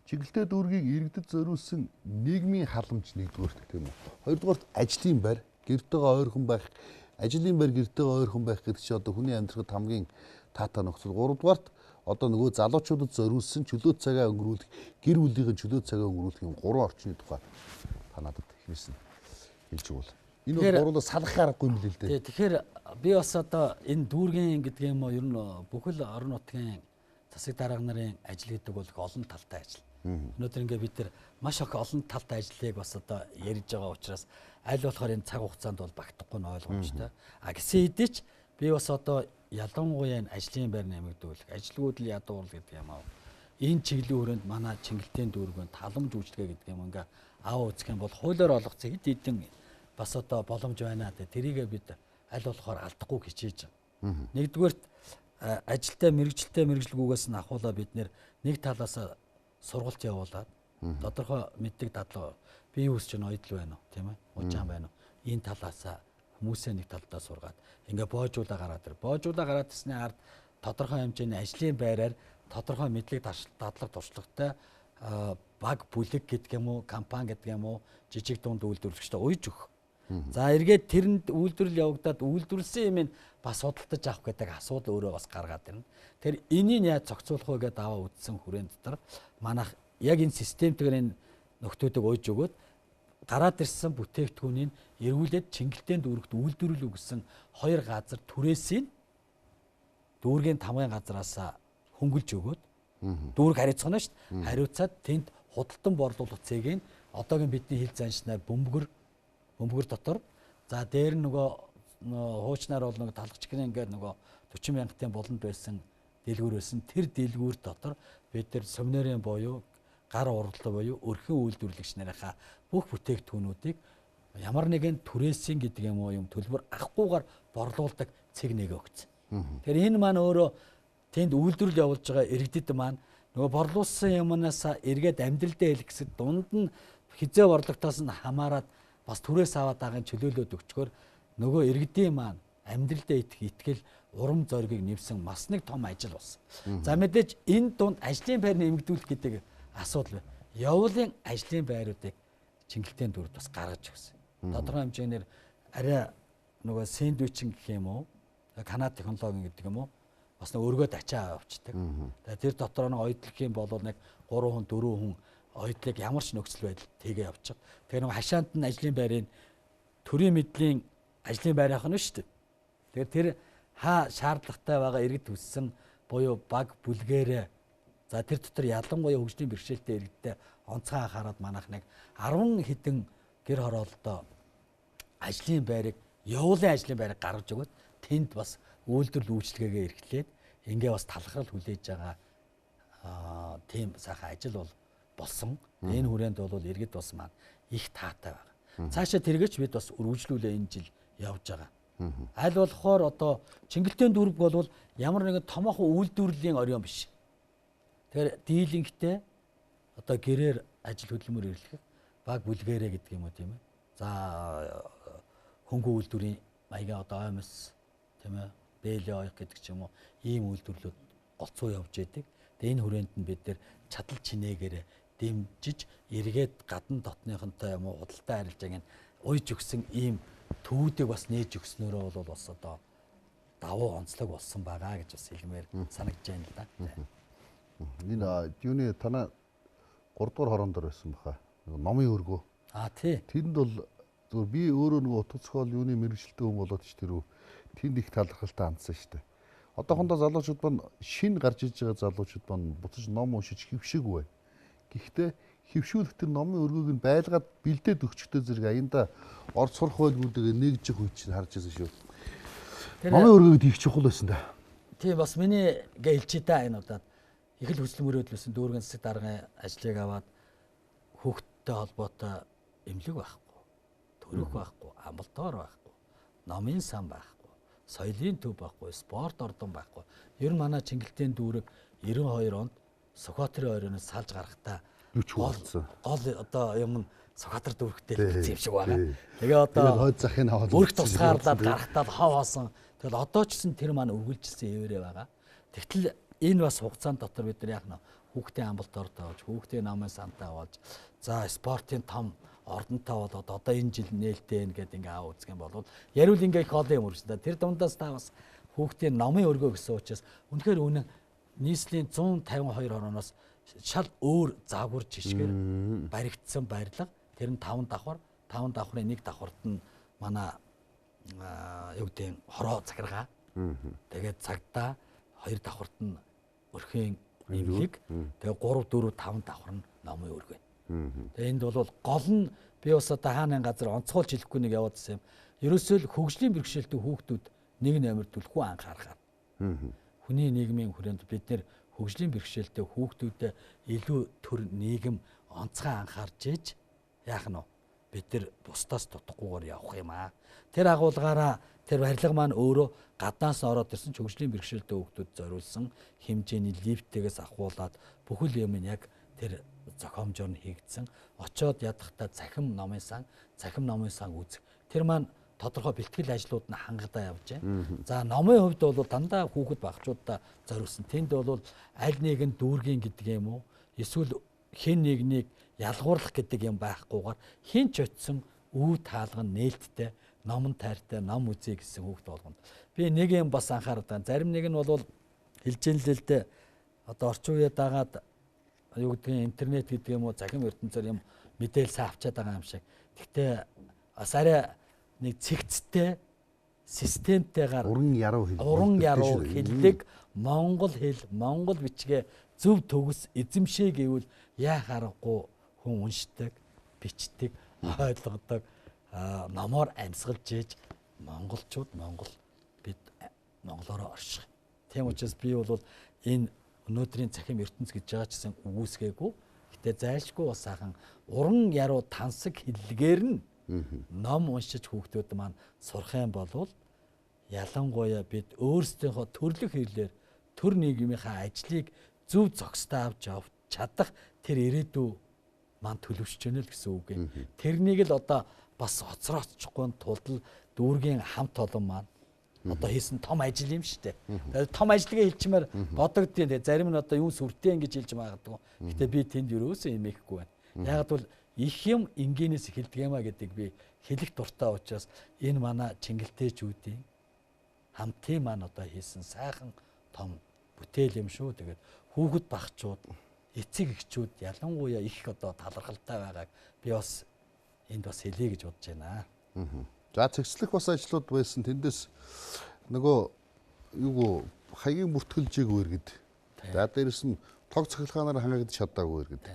чиглэлтэй дүүргийг иргэдэд зориулсан нийгмийн халамж нэгдүгээрт тийм үү. Хоёрдугаарт ажлын байр, гэртэйгээ ойрхон байх, ажлын байр гэртэйгээ ойрхон байх гэдэг чинь одоо хүний амьдрахад хамгийн таатай нөхцөл. Гуравдугаарт одоо нөгөө залуучуудад зориулсан чөлөө цагаа өнгөрүүлэх, гэр бүлийнхэн чөлөө цагаа өнгөрүүлэх юм гурван орчны тухай танад хэлсэн хэлж өгвөл. Энэ бол гурлаа салах аргагүй юм л л дээ. Тэгэхээр би бас одоо энэ дүүргийн гэдэг юм уу ер нь бүхэл орон нутгийн засаг дарга нарын ажил гэдэг бол олон талтай ажил. Өнөөдөр ингээд бид нар маш их олон талтай ажлыг бас одоо ярьж байгаа учраас аль болохоор энэ цаг хугацаанд бол багтахгүй нь ойлгомжтой. Гэсэн хэдий ч би бас одоо ялангуяа энэ ажлын байр нэмэгдүүлэх, ажилгүйдэл ядуурлал гэдэг юм аа. Энэ чиглэлийн хүрээнд манай Чингэлтийн дүүргэн таламж үйлчлэгээ гэдэг юм ингээ аваа үзэх юм бол хуулиар олгоцсон хэд хэдэн бас одоо боломж байна. Тэрийгээ бид аль болохоор алдахгүй хичээж байгаа. Нэгдүгээрт ажилтай мэрэгжилгүйгээс нь ахуулаа бид нэг талаас сургалт явуулаад тодорхой мэддэг дадлага бие үүсч нь ойдл байна уу тийм ээ уужаан байна уу энэ талаас хүмүүсээ нэг талдаа сургаад ингээ боожуулаа гараад ирсний ард тодорхой хэмжээний ажлын байраар тодорхой мэдлэг дадлага туршлагатай баг бүлэг гэдэг юм уу компани гэдэг юм уу жижиг дунд үйлдвэрлэгчтэй уйж өгөх. За эргээд тэрэнд үйлдвэрлэл явагдаад үйлдвэрлсэн юм ин бас судалдаж авах гэдэг асуудал өөрөө бас гаргаад ирнэ. Тэгэхээр энийг яаж зохицуулах вэ гэдээ аваа үзсэн хүрээнд дотор манайх яг энэ системтэйгээр энэ нөхдүүдийг уйж өгөөд гараад ирсэн бүтээгдэхүүнийг эргүүлээд Чингэлтийн дүүрэгт үйлдвэрлэл өгсөн хоёр газар түрээсийн дүүргийн тамгын газраас хөнгөлж өгөөд дүүрэг хариуцгана шүү дээ. Хариуцаад тэнд худалдан борлуулах цэгийг одоогийн бидний хил заншнаар бөмбөгөр дотор за дээр нөгөө хуучнаар бол нөгөө талхчгэрийн ингээд нөгөө 40 мянгатын болонд байсан дэлгүүр байсан. Тэр дэлгүүр дотор бид нар сувнерийн буюу гар уралдаа буюу өрхөн үйлдвэрлэгч нарынхаа бүх бүтээгдэхүүнүүдийг ямар нэгэн түрээсийн гэдэг юм уу юм төлбөр авахгүйгээр борлуулдаг цэг нэг өгсөн. Тэгэхээр энэ маань өөрөө тэнд үйлдвэрлэл явуулж байгаа иргэдэд маань нөгөө борлуулсан юмнаас эргээд амьдралдаа хэлэх гэсэд дунд нь хизээ борлогтоос нь хамаарат бас түрээс аваад байгаа чөлөөлөд өгчгөр нөгөө иргэдийн маань амьдралдаа итгэл урам зориг нэвсэн бас нэг том ажил болсон. За мэдээж энэ дунд ажлын байр нэмэгдүүлэх гэдэг асуудал байна. Явуулын ажлын байруудыг Чингэлтийн дүрд бас гаргаж өгсөн. Тодорхой хэмжээгээр арай нөгөө сэндвичинг гэх юм уу? Канад технологи гэдэг юм уу? Бас нэг өргөд ачаа авчдаг. Тэр дотор нэг ойдлох юм бол нэг 3 хүн 4 хүн ойдлыг ямар ч нөхцөл байдал тгээ явчих. Тэгээ нэг хашаанд нь ажлын байрын төрийн мэдлийн ажлын байр ахна шүү дээ. Тэгэхээр тэр шаардлагатай байгаа иргэд төссөн буюу баг бүлгээрээ за тэр дотор ялангуяа хөгжлийн бэрхшээлтэй иргэдтэй онцгой анхаарал манайх нэг 10 хэдэн гэр хорооллоо ажлын байрыг явуулын ажлын байрыг гаргаж өгöd тэнд бас үйлдвэрлэл үйлчлэгээгээ эрхлээд ингээ бас талхрал хүлээж байгаа тийм сайхан ажил болсон. Энэ хүрээнд бол иргэд бас маань их таатай байна. Цаашаа тэргээч бид бас үргэлжлүүлээ энэ жил явж байгаа. Аль болохоор одоо Чингэлтийн дүрэг бол ямар нэгэн томоохон үйлдвэрлэлийн оройн биш. Тэгэхээр дийлэнхтэй одоо гэрээр ажил хөдөлмөр эрхлэх баг бүлгэрээ гэдэг юм уу тийм ээ. За хөнгө үйлдвэрийн маяга одоо аймс тийм ээ. Бэлээ оёх гэдэг ч юм уу ийм үйлдвэрлэлүүд голцоо явж байдаг. Тэгээ энэ хүрээнд нь бид нэр чадал чинээгээр дэмжиж эргээд гадна дотныхонтой юм уу худалдаа харилцааг нь уйж өгсөн ийм төвүүдийг бас нээж өгснөөрөө бол бас одоо давуу онцлог болсон байгаа гэж бас хэлмээр санагдаж байна л да. Энэ юуны танаа 3 дугаар хорон дээр байсан баха. Номын өргөө. Тий. Тэнд бол зөв би өөрөө нөгөө утга зохиол юуны мэрэгчлээ хүн болоод ч тэр тэнд их талархалтай хандсан шүү дээ. Одоохондоо залуучууд маань шин гарч иж байгаа залуучууд маань буцаж ном уншиж хөвшөөгүй. Гэхдээ хөвшүүлэх тэр номын өргөөг нь байлгаад бэлдээд өгчтэй зэрэг аянда орц сурах байлгуудыг нэгж их үуч харж байсан шүү. Номын өргөөг хийх чухал байсан да. Тийм бас миний хэлж та энэ удаад их л хүсэл мөрөөдлөөсөн дүүргэн засаг даргын ажлыг аваад хүүхдтэй холбоотой эмнэлэг байхгүй, төрөх байхгүй, амбалтоор байхгүй, номын сан байхгүй, соёлын төв байхгүй, спорт ордон байхгүй. Ер нь манай Чингэлтийн дүүрэг 92 онд Сүхбаатарын оройноос салж гарахтаа гол одоо юм Сүхбаатар дүүрэгтэй л юм шиг байгаа. Тэгээ одоо хойд захын аваад бүрх тусгаарлаад гарахтаа хав хоосон. Тэгэл одоо ч гэсэн тэр маань үргэлжилсэн хэвээрээ байгаа. Тэгтэл энэ бас хугацаанд дотор бид нар яг нь хүүхдийн амбалтоор тавьж, хүүхдийн намын сантаа болж, за спортын том ордонтой болоод одоо энэ жил нээлттэй ингээд ингээ аа үзэх юм бол яривал ингээ их олон юм өрсөн. Тэр дундаас та бас хүүхдийн номын өргөө гэсэн учраас үнэхээр үнэн нийслэлийн 152 орноос шал өөр загвар жишгээр баригдсан барилга. Тэр нь 5 давхар, 5 давхрын 1 давхарт нь манай юу гэдэг хороо захиргаа. Тэгээд цагдаа 2 давхарт нь өрхийн эмнэлэг. Тэгээ 3, 4, 5 давхар нь номын өргөө. Тэгээ энд бол гол нь би бас одоо хааны газар онцгойлж хэлэхгүй нэг яваад байсан юм. Ерөөсөө л хөгжлийн бэрхшээлтэй хүүхдүүд нэг номер түлхүү анхаарахаар. Хүний нийгмийн хүрээнд бид нэр хөгжлийн бэрхшээлтэй хүүхдүүдэд илүү төр нийгэм онцгой анхаарч ээж яах нь бид нар бусдаас дутахгүйгээр явах юм аа. Тэр агуулгаараа тэр барилга маань өөрөө гаднаас ороод ирсэн ч хөгжлийн бэрхшээлтэй хүүхдүүд зориулсан хэмжээний лифтээс ахуулаад бүхэл юм нь яг тэр зохиомжоор нь хийгдсэн. Очоод ядахтаа цахим номын сан үзэх. Тэр маань тодорхой бэлтгэл ажлууд нь хангадаа явж байна. За номын хувьд бол дандаа хүүхэд багчуудаа зориулсан. Тэнд бол аль нэгэн дүүргийн гэдэг юм уу? Эсвэл хэн нэгнийг ялгуурлах гэдэг юм байхгүйгээр хин ч очсон үе таалган нээлттэй номон тайртай ном үзье гэсэн хүүхд болгоно. Би нэг юм бас анхаарал тань. Зарим нэг нь бол хэлжинлэлтэй одоо орчин үеэ дагаад юу гэдгийг интернет гэдэг юм уу захим ертөнцөөр юм мэдээлэл авчаад байгаа юм шиг. Гэхдээ бас арай нэг цэгцтэй системтэйгээр уран яруу хэллэг монгол хэл монгол бичгээ зөв төгс эзэмшээ гэвэл яа харахгүй хүн уншдаг бичдэг ойлгодог номоор амьсгалж ийж монголчууд бид монголоор орших. Тийм учраас би бол энэ өнөөдрийн цахим ертөнц гэж байгаа ч гэсэн үгүйсгээгүй. Гэтэ зайлшгүй бас сайхан уран яруу тансаг хэллэгээр нь ном уншиж хүүхдүүд маань сурах юм бол ялангуяа бид өөрсдийнхөө төрлөх хэрлэр төр нийгмийнхаа ажлыг зөв зохистой авч чадах тэр ирээдүй маань төлөвшөж байна л гэсэн үг юм. Тэрнийг л одоо бас хоцрооцчихгүй тулд дүүргийн хамт олон маань одоо хийсэн том ажил юм шүү дээ. Тэгээд том ажлыгаа хэлчмээр бодогдтiin. Тэгээд зарим нь одоо юу сүртэй ингэж хэлж магадгүй. Гэтэ би тэнд юусоо юм ихгүй байна. Яг бол их юм энгийнээс эхэлдэг юмаа гэдэг би хэлэх дуртай учраас энэ манай Чингэлтэйчүүдийн хамтын маань одоо хийсэн сайхан том бүтээл юм шүү. Тэгээд хүүхэд багчууд, эцэг эхчүүд ялангуяа их одоо талархалтай байгааг би бас энд бас хэлье гэж бодож байна. За цэгцлэх бас ажлууд байсан. Тэндээс нөгөө юу хаягийн бүртгэлжээгүйр гэд. За дээрэс нь тог цахилгаанаар хангагдаж чадаагүй гэд.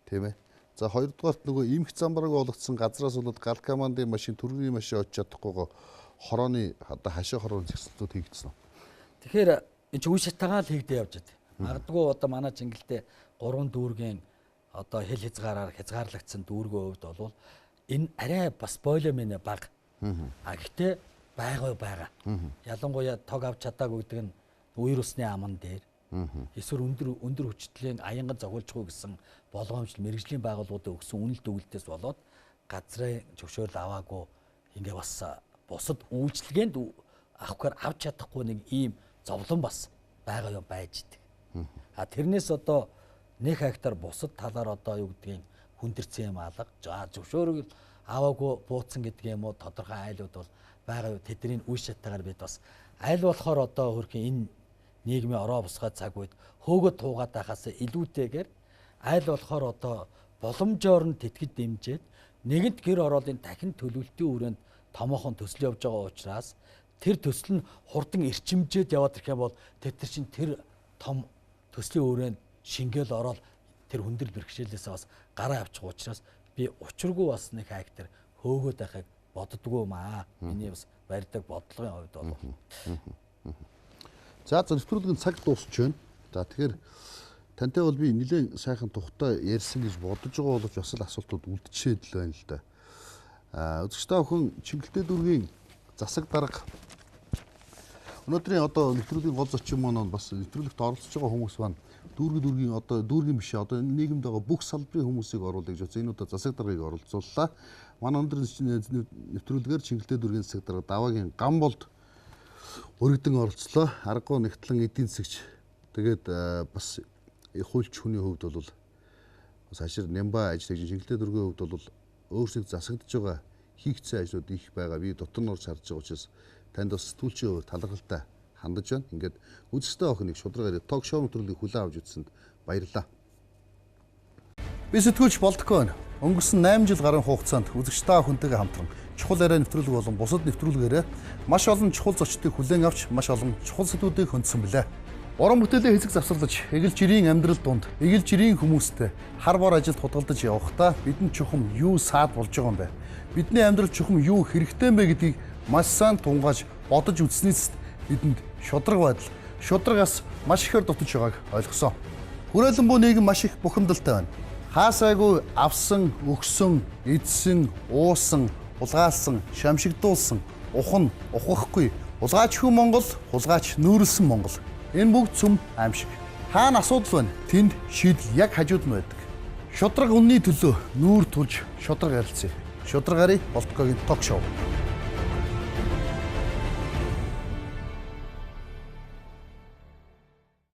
Тийм ээ. За хоёрдугаарт нөгөө имх замбараг болгоцсон газраас болоод галкамандын машин, түргэний машин очиж чадахгүйгоо хорооны одоо хашаа хорооны зэгцлэлтүүд хийгдсэн. Тэгэхээр энэ ч үе шатаагаар л хийгдэж явж байгаа. Магадгүй одоо манай Чингэлтэй 3 дүүргийн одоо хэл хязгаарлагдсан дүүргийн хувьд бол энэ арай бас бойломын баг. Гэхдээ байгаа. Ялангуяа тог авч чадаагүй гэдэг нь үер усны аман дээр. Эсвэл өндөр хүчтэйг аянган зохиолчгүй гэсэн болгоомжтой мэрэгжлийн байгууллагуудад өгсөн үнэлт өгүүлтээс болоод газрын зөвшөөрөл аваагүй ингээ бас бусад үйлчлэгээнд авахгаар авч чадахгүй нэг ийм зовлон бас байгаа юм байж идэг. Тэрнээс одоо 1 хектар бусад талаар одоо юу гэдгийг хүндэрсэн юм алга. За зөвшөөрөл аваагүй бууцсан гэдэг юм уу тодорхой айлууд бол байгаа юу. Тэдний үе шатаагаар бид бас аль болохоор одоо хөрхийн энэ нийгмийн ороо босгоо цаг үед хөөгөө туугаад байхаас илүүтэйгээр аль болохоор одоо боломжоор нь тэтгэж дэмжиж нэгэнт гэр ороолын дахин төлөвлөлтийн хүрээнд томоохон төсөл явж байгаа учраас тэр төсөл нь хурдан эрчимжээд яваад ирэх юм бол тэр чинь тэр том төслийн хүрээнд шингээл ороод тэр хүндрэл бэрхшээлээс бас гараа авчих учраас би учиргүй бас 1 хектар хөөгөө байхыг боддгоо маа. Миний бас барьдаг бодлогын хувьд бол. За зөвхөн цаг дуусч байна. За тэгэхээр тантай бол би нэлээд сайхан тухтай ярьсан гэж бодож байгаа боловч бас л асуултууд үлдчихэд л байна л да. Үзэгчтэй охин Чингэлтэй дүүргийн засаг дарга өнөөдрийн одоо нэвтрүүлгийн гол зочин маань бас нэвтрүүлэгт оролцож байгаа хүмүүс маань дүүргийн одоо дүүргийн биш одоо нийгэмд байгаа бүх салбарын хүмүүсийг оруулах гэж бодсон. Энэ удаа засаг даргаыг оролцууллаа. Манай өнөөдрийн нэвтрүүлгээр Чингэлтэй дүүргийн засаг дарга Даваагийн Гамболд өргөдөн оролцлоо. Аргагүй нэгтлэн эдийн засагч. Тэгээд бас хуульч хүний хувьд бол бас хашир Нямба ажил хийж Чингэлтэй дүүргийн хувьд бол өөрсдөө засагдж байгаа хийгдсэн ажлууд их байгаа. Би дотор нь орж харж байгаа учраас танд бас сэтгүүлчийн хувьд талархалтай хандаж байна. Ингээд үзэгчтэй охиныг шударгаар ток шоу нэвтрүүлгийг хүлээн авч үзсэнд баярлалаа. Би сэтгүүлч болдгоо. Өнгөрсөн 8 жил гарын хугацаанд үзэгчтэй охинтойгоо хамтран чухал яриа нэвтрүүлэг болон бусад нэвтрүүлгээрээ маш олон чухал зочдыг хүлээн авч маш олон чухал сэдвүүдийг хөндсөн билээ. Уран бүтээлээ хэсэг завсарлаж, эгэл жирийн амьдрал донд, эгэл жирийн хүмүүстэй хар бор ажилд худгалдаж явахдаа бидэнд чухам юу саад болж байгаа юм бэ? Бидний амьдрал чухам юу хэрэгтэй юм бэ гэдгийг маш сайн тунгааж бодож үзснээс бидэнд шудраг байдал, шудрагаас маш ихээр дутж байгааг ойлгосон. Хүрээлэн буу нийгэм маш их бухимдалтай байна. Хаасайгүй авсан, өгсөн, эдсэн, уусан, улгаалсан, шамшигдуулсан, ухан, ухахгүй, улгаач хүн Монгол, хулгаач нүүрлсэн Монгол. Энэ бүгд цөм аимшиг. Хаана асуудал байна? Тэнд шийдэл яг хажууд нь байдаг. Шудраг үнний төлөө нүүр тулж шудраг арилцъя. Шудраг ари Болтгогийн ток шоу.